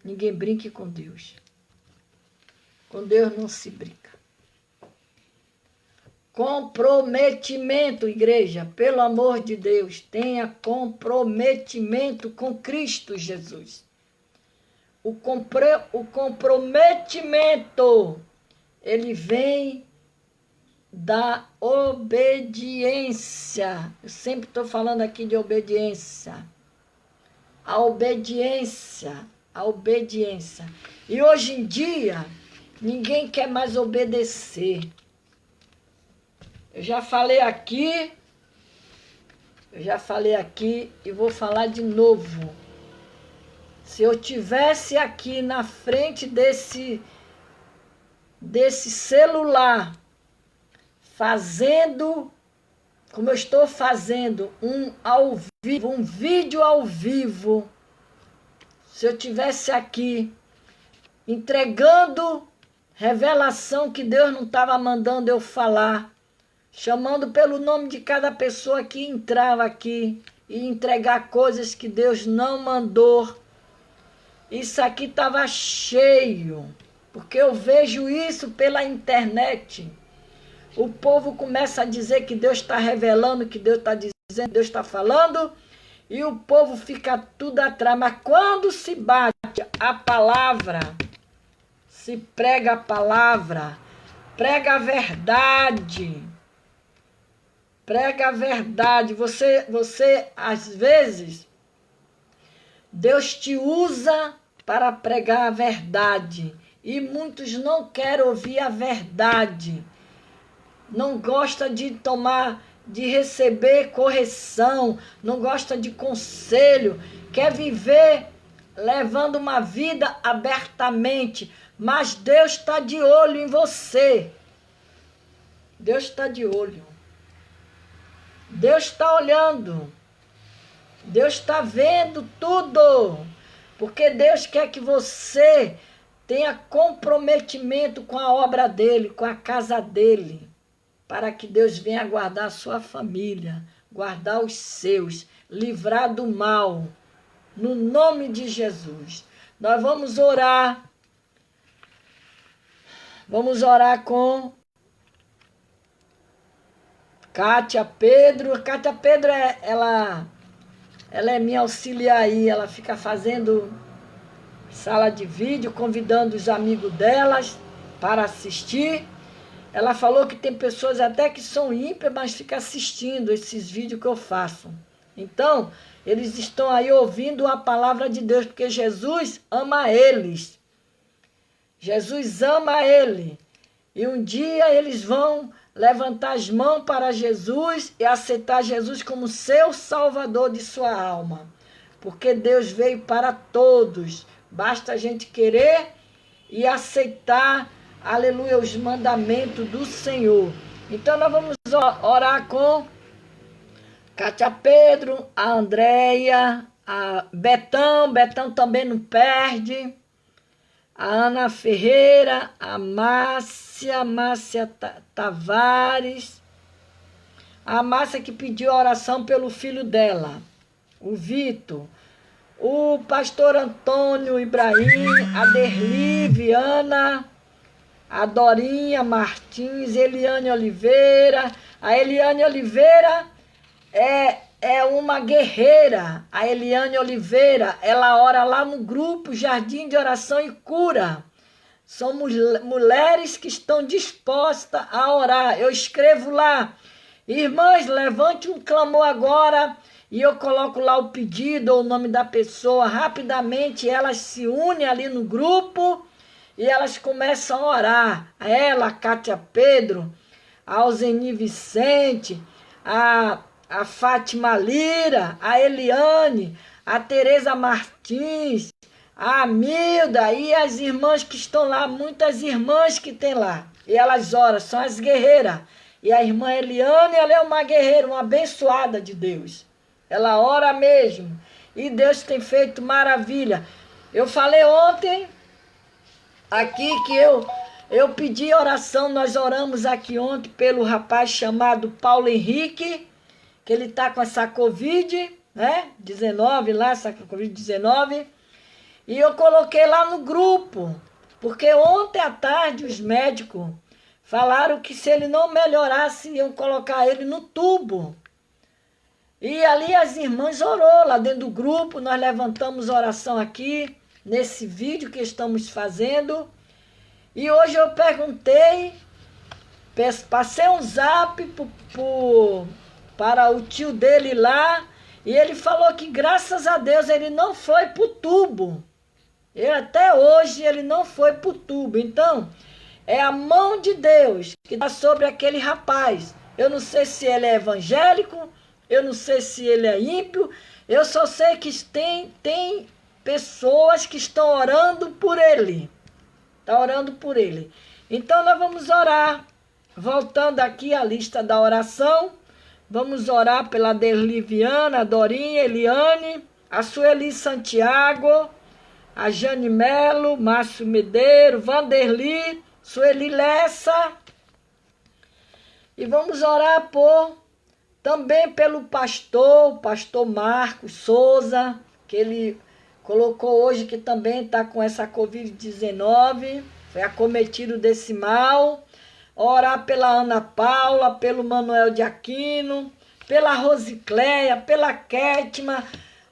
Ninguém brinque com Deus. Com Deus não se brinca. Comprometimento, igreja, pelo amor de Deus, tenha comprometimento com Cristo Jesus. O comprometimento, ele vem da obediência. Eu sempre estou falando aqui de obediência. A obediência. E hoje em dia, ninguém quer mais obedecer. Eu já falei aqui e vou falar de novo. Se eu tivesse aqui na frente desse celular, fazendo, como eu estou fazendo, um vídeo ao vivo, se eu tivesse aqui entregando revelação que Deus não estava mandando eu falar, chamando pelo nome de cada pessoa que entrava aqui e entregar coisas que Deus não mandou, isso aqui estava cheio, porque eu vejo isso pela internet. O povo começa a dizer que Deus está revelando, que Deus está dizendo, Deus está falando, e o povo fica tudo atrás. Mas quando se bate a palavra, se prega a palavra, prega a verdade, você às vezes, Deus te usa para pregar a verdade, e muitos não querem ouvir a verdade, não gosta de receber correção, não gosta de conselho, quer viver levando uma vida abertamente, mas Deus está de olho em você. Deus está de olho. Deus está olhando. Deus está vendo tudo. Porque Deus quer que você tenha comprometimento com a obra dele, com a casa dele, para que Deus venha guardar a sua família, guardar os seus, livrar do mal, no nome de Jesus. Nós vamos orar com Kátia Pedro. Kátia Pedro, ela é minha auxiliar aí, ela fica fazendo sala de vídeo, convidando os amigos delas para assistir. Ela falou que tem pessoas até que são ímpias, mas ficam assistindo esses vídeos que eu faço. Então, eles estão aí ouvindo a palavra de Deus, porque Jesus ama eles. Jesus ama ele. E um dia eles vão levantar as mãos para Jesus e aceitar Jesus como seu salvador de sua alma. Porque Deus veio para todos. Basta a gente querer e aceitar, aleluia, os mandamentos do Senhor. Então nós vamos orar com Kátia Pedro, a Andréia, a Betão também não perde, a Ana Ferreira, a Márcia Tavares, a Márcia que pediu oração pelo filho dela, o Vitor, o pastor Antônio Ibrahim, a Derli Viana, a Dorinha Martins, Eliane Oliveira. A Eliane Oliveira é uma guerreira, a Eliane Oliveira. Ela ora lá no grupo Jardim de Oração e Cura. São mulheres que estão dispostas a orar. Eu escrevo lá: irmãs, levante um clamor agora, e eu coloco lá o pedido ou o nome da pessoa. Rapidamente elas se unem ali no grupo e elas começam a orar. Ela, a Cátia Pedro, a Alzeni Vicente, a Fátima Lira, a Eliane, a Tereza Martins, a Milda e as irmãs que estão lá, muitas irmãs que tem lá. E elas oram, são as guerreiras. E a irmã Eliane, ela é uma guerreira, uma abençoada de Deus. Ela ora mesmo. E Deus tem feito maravilha. Eu falei ontem aqui que eu pedi oração, nós oramos aqui ontem pelo rapaz chamado Paulo Henrique, que ele está com essa Covid, né? 19 lá, essa Covid-19. E eu coloquei lá no grupo, porque ontem à tarde os médicos falaram que se ele não melhorasse, iam colocar ele no tubo. E ali as irmãs orou lá dentro do grupo, nós levantamos oração aqui, nesse vídeo que estamos fazendo. E hoje eu perguntei, passei um zap para o tio dele lá, e ele falou que graças a Deus ele não foi para o tubo. E até hoje ele não foi para o tubo. Então, é a mão de Deus que está sobre aquele rapaz. Eu não sei se ele é evangélico, eu não sei se ele é ímpio, eu só sei que tem pessoas que estão orando por ele. Está orando por ele. Então, nós vamos orar. Voltando aqui à lista da oração, vamos orar pela Derliviana, a Dorinha, Eliane, a Sueli Santiago, a Jane Melo, Márcio Medeiro, Vanderli, Sueli Lessa. E vamos orar também pelo pastor, o pastor Marcos Souza, que ele colocou hoje que também está com essa Covid-19, foi acometido desse mal. Orar pela Ana Paula, pelo Manuel de Aquino, pela Rosicléia, pela Kétima.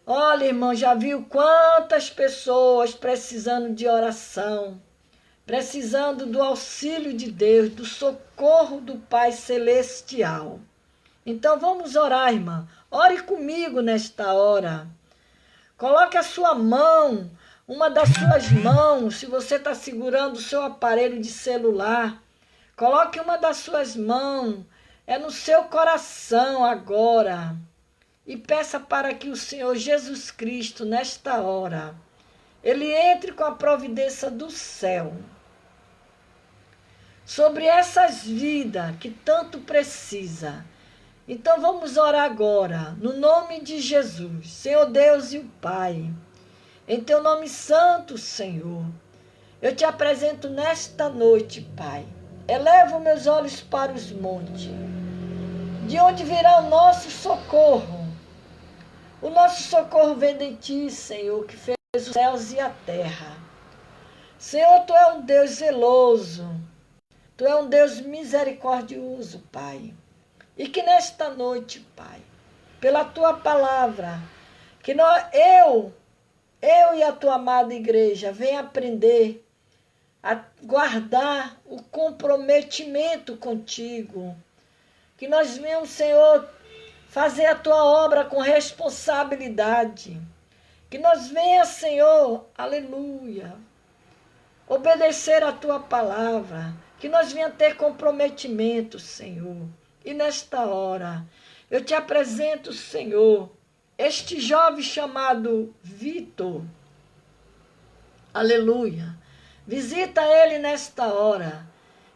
Olha, irmão, já viu quantas pessoas precisando de oração, precisando do auxílio de Deus, do socorro do Pai Celestial. Então vamos orar, irmã. Ore comigo nesta hora. Coloque a sua mão, uma das suas mãos, se você está segurando o seu aparelho de celular, coloque uma das suas mãos, no seu coração agora. E peça para que o Senhor Jesus Cristo, nesta hora, Ele entre com a providência do céu sobre essas vidas que tanto precisa. Então vamos orar agora, no nome de Jesus, Senhor Deus e o Pai. Em teu nome santo, Senhor, eu te apresento nesta noite, Pai. Elevo meus olhos para os montes, de onde virá o nosso socorro. O nosso socorro vem de ti, Senhor, que fez os céus e a terra. Senhor, tu é um Deus zeloso, tu é um Deus misericordioso, Pai. E que nesta noite, Pai, pela tua palavra, que eu e a tua amada igreja venha aprender a guardar o comprometimento contigo. Que nós venhamos, Senhor, fazer a tua obra com responsabilidade. Que nós venhamos, Senhor, aleluia, obedecer a tua palavra. Que nós venhamos ter comprometimento, Senhor. E nesta hora, eu te apresento, Senhor, este jovem chamado Vitor. Aleluia. Visita ele nesta hora.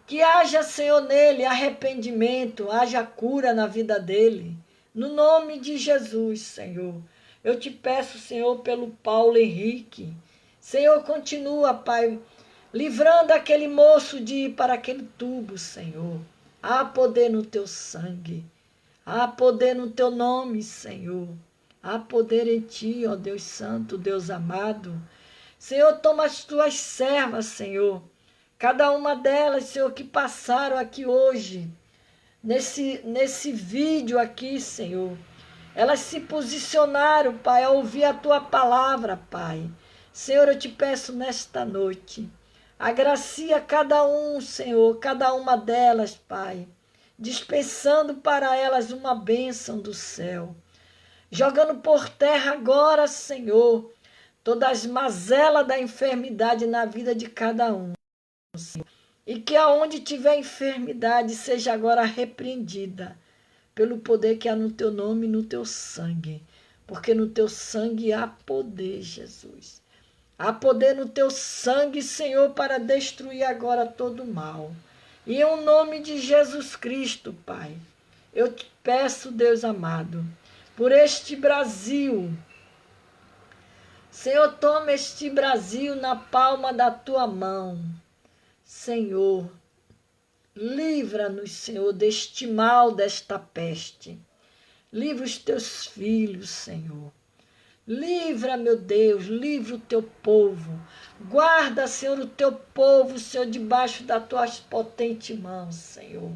Que haja, Senhor, nele arrependimento, haja cura na vida dele. No nome de Jesus, Senhor. Eu te peço, Senhor, pelo Paulo Henrique. Senhor, continua, Pai, livrando aquele moço de ir para aquele tubo, Senhor. Há poder no teu sangue. Há poder no teu nome, Senhor. Há poder em ti, ó Deus Santo, Deus amado. Senhor, toma as tuas servas, Senhor. Cada uma delas, Senhor, que passaram aqui hoje, nesse vídeo aqui, Senhor. Elas se posicionaram, Pai, a ouvir a Tua palavra, Pai. Senhor, eu te peço nesta noite, agracia cada um, Senhor, cada uma delas, Pai, dispensando para elas uma bênção do céu. Jogando por terra agora, Senhor, todas as mazelas da enfermidade na vida de cada um, Senhor. E que aonde tiver enfermidade seja agora repreendida pelo poder que há no teu nome e no teu sangue. Porque no teu sangue há poder, Jesus. Há poder no teu sangue, Senhor, para destruir agora todo o mal. E em nome de Jesus Cristo, Pai, eu te peço, Deus amado, por este Brasil. Senhor, toma este Brasil na palma da tua mão. Senhor, livra-nos, Senhor, deste mal, desta peste. Livra os teus filhos, Senhor. Livra, meu Deus, livra o teu povo. Guarda, Senhor, o teu povo, Senhor, debaixo das tuas potentes mãos, Senhor.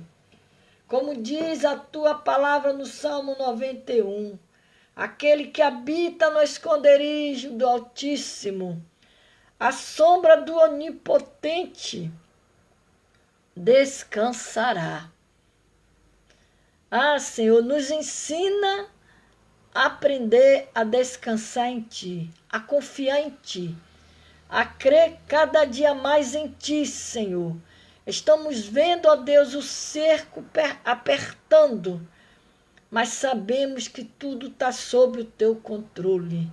Como diz a tua palavra no Salmo 91, aquele que habita no esconderijo do Altíssimo, à sombra do Onipotente, descansará. Ah, Senhor, nos ensina a aprender a descansar em Ti, a confiar em Ti, a crer cada dia mais em Ti, Senhor. Estamos vendo, ó Deus, o cerco apertando, mas sabemos que tudo está sob o Teu controle.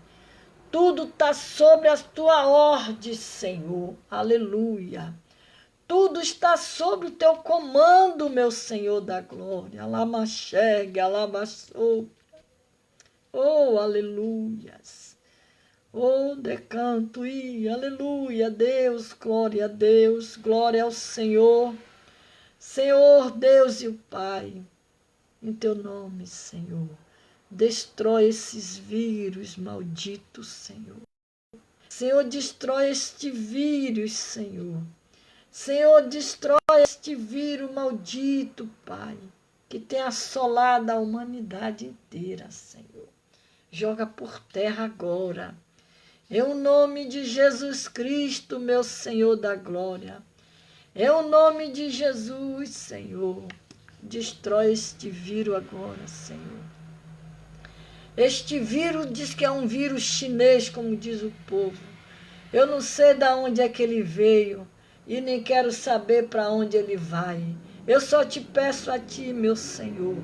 Tudo está sobre a Tua ordem, Senhor. Aleluia. Tudo está sob o Teu comando, meu Senhor da glória. Alamaxergue, alamassou. Oh, aleluias. Oh, decanto, e aleluia, Deus, glória a Deus, glória ao Senhor. Senhor, Deus e o Pai, em teu nome, Senhor, destrói esses vírus malditos, Senhor. Senhor, destrói este vírus, Senhor. Senhor, destrói este vírus maldito, Pai, que tem assolado a humanidade inteira, Senhor. Joga por terra agora. É o nome de Jesus Cristo, meu Senhor da glória. É o nome de Jesus, Senhor. Destrói este vírus agora, Senhor. Este vírus diz que é um vírus chinês, como diz o povo. Eu não sei de onde é que ele veio e nem quero saber para onde ele vai. Eu só te peço a ti, meu Senhor,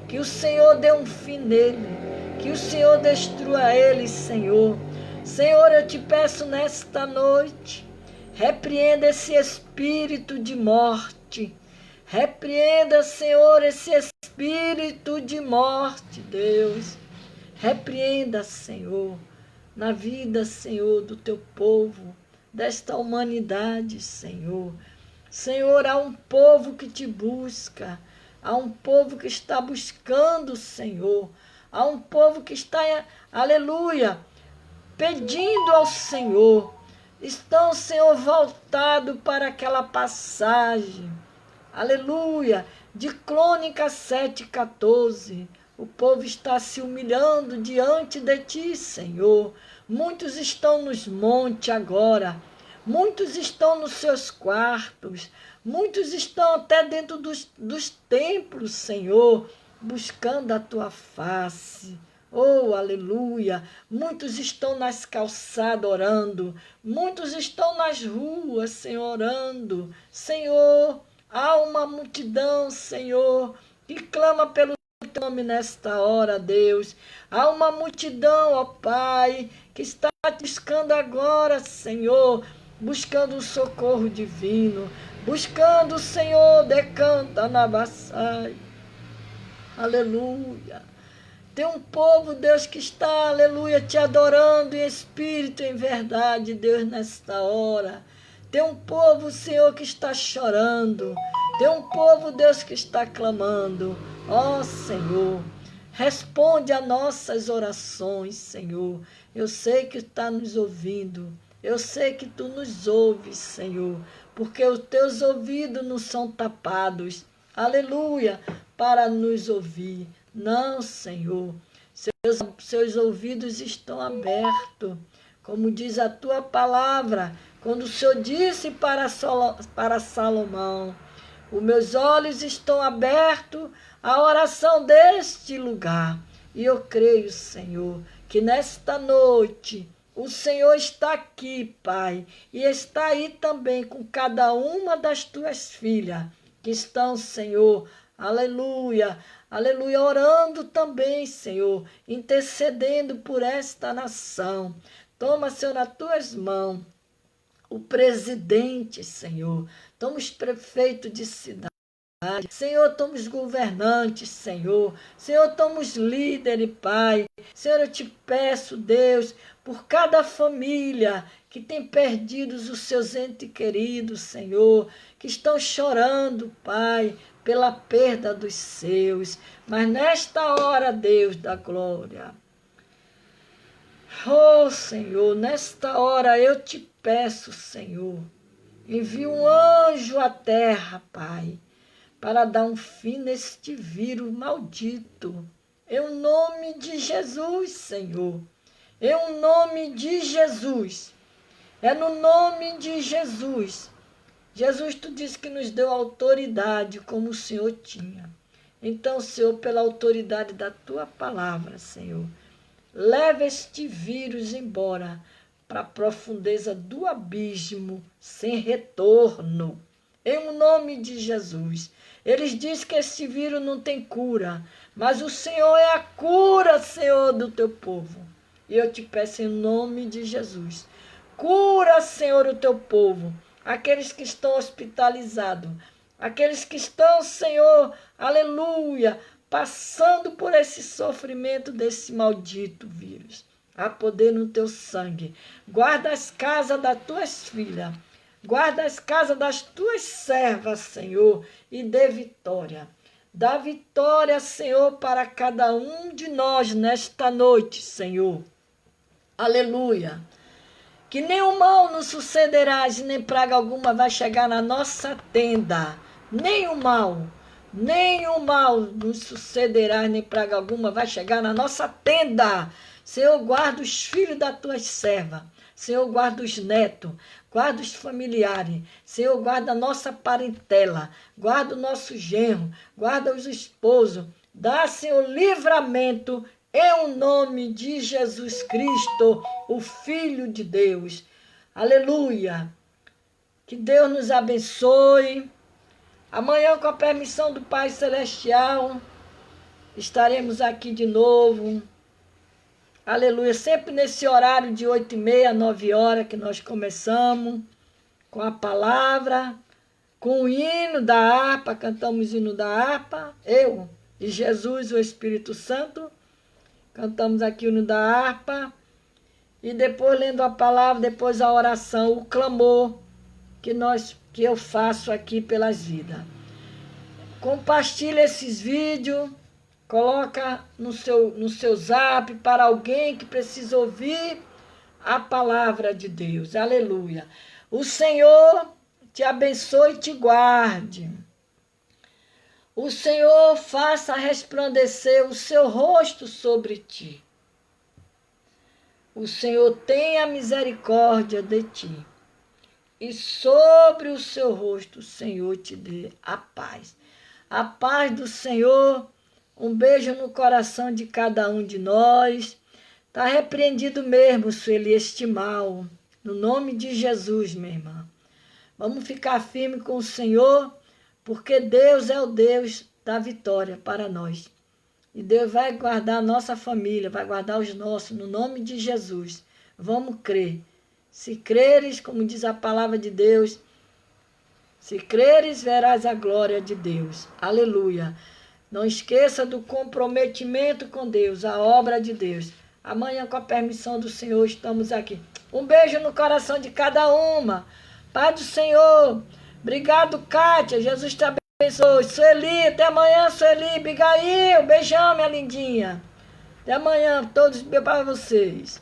que o Senhor dê um fim nele, que o Senhor destrua ele, Senhor. Senhor, eu te peço nesta noite, repreenda esse espírito de morte. Repreenda, Senhor, esse espírito de morte, Deus. Repreenda, Senhor, na vida, Senhor, do teu povo, desta humanidade, Senhor. Senhor, há um povo que te busca, há um povo que está buscando, Senhor. Há um povo que está, aleluia, pedindo ao Senhor. Estão, Senhor, voltados para aquela passagem, aleluia, de Crônicas 7,14. O povo está se humilhando diante de ti, Senhor. Muitos estão nos montes agora. Muitos estão nos seus quartos. Muitos estão até dentro dos templos, Senhor, buscando a tua face. Oh, aleluia! Muitos estão nas calçadas orando. Muitos estão nas ruas, Senhor, orando. Senhor, há uma multidão, Senhor, que clama pelo teu nome nesta hora, Deus. Há uma multidão, ó Pai, que está buscando agora, Senhor, buscando o socorro divino, buscando o Senhor, decanta na baçai. Aleluia. Tem um povo, Deus, que está, aleluia, te adorando em espírito e em verdade, Deus, nesta hora. Tem um povo, Senhor, que está chorando. Tem um povo, Deus, que está clamando. Ó, Senhor, responde a nossas orações, Senhor. Eu sei que está nos ouvindo. Eu sei que tu nos ouves, Senhor, porque os teus ouvidos não são tapados. Aleluia, para nos ouvir. Não, Senhor. seus ouvidos estão abertos, como diz a tua palavra, quando o Senhor disse para Salomão, os meus olhos estão abertos à oração deste lugar. E eu creio, Senhor, que nesta noite o Senhor está aqui, Pai, e está aí também com cada uma das tuas filhas que estão, Senhor, aleluia, aleluia, orando também, Senhor, intercedendo por esta nação. Toma, Senhor, nas tuas mãos o presidente, Senhor, toma os prefeitos de cidade, Senhor, toma os governantes, Senhor, toma os líderes, Pai. Senhor, eu te peço, Deus, por cada família que tem perdido os seus entes queridos, Senhor, que estão chorando, Pai, pela perda dos seus. Mas nesta hora, Deus da glória, oh, Senhor, nesta hora eu te peço, Senhor, envia um anjo à terra, Pai, para dar um fim neste vírus maldito. Em nome de Jesus, Senhor. Em nome de Jesus. É no nome de Jesus. Jesus, tu disse que nos deu autoridade como o Senhor tinha. Então, Senhor, pela autoridade da tua palavra, Senhor, leva este vírus embora para a profundeza do abismo, sem retorno. Em nome de Jesus. Eles dizem que esse vírus não tem cura, mas o Senhor é a cura, Senhor, do teu povo. E eu te peço em nome de Jesus. Cura, Senhor, o teu povo, aqueles que estão hospitalizados, aqueles que estão, Senhor, aleluia, passando por esse sofrimento desse maldito vírus. Há poder no teu sangue. Guarda as casas das tuas filhas. Guarda as casas das tuas servas, Senhor, e dê vitória. Dá vitória, Senhor, para cada um de nós nesta noite, Senhor. Aleluia. Que nenhum mal nos sucederá, e nem praga alguma vai chegar na nossa tenda. Nenhum mal nos sucederá, nem praga alguma vai chegar na nossa tenda. Senhor, guarda os filhos das tuas servas. Senhor, guarda os netos, guarda os familiares. Senhor, guarda a nossa parentela, guarda o nosso genro, guarda os esposos. Dá, Senhor, livramento em nome de Jesus Cristo, o Filho de Deus. Aleluia. Que Deus nos abençoe. Amanhã, com a permissão do Pai Celestial, estaremos aqui de novo. Aleluia, sempre nesse horário de 8h30 a 9h que nós começamos, com a palavra, com o hino da harpa, cantamos o hino da harpa, eu e Jesus, o Espírito Santo, cantamos aqui o hino da harpa, e depois lendo a palavra, depois a oração, o clamor que eu faço aqui pelas vidas. Compartilhe esses vídeos. Coloca no seu zap para alguém que precisa ouvir a palavra de Deus. Aleluia. O Senhor te abençoe e te guarde. O Senhor faça resplandecer o seu rosto sobre ti. O Senhor tenha misericórdia de ti. E sobre o seu rosto o Senhor te dê a paz. A paz do Senhor. Um beijo no coração de cada um de nós. Está repreendido mesmo, Sueli, este mal. No nome de Jesus, minha irmã. Vamos ficar firme com o Senhor, porque Deus é o Deus da vitória para nós. E Deus vai guardar a nossa família, vai guardar os nossos, no nome de Jesus. Vamos crer. Se creres, como diz a palavra de Deus, se creres, verás a glória de Deus. Aleluia. Não esqueça do comprometimento com Deus, a obra de Deus. Amanhã, com a permissão do Senhor, estamos aqui. Um beijo no coração de cada uma. Pai do Senhor. Obrigado, Kátia. Jesus te abençoe. Sueli, até amanhã, Sueli. Abigail, beijão, minha lindinha. Até amanhã, todos para vocês.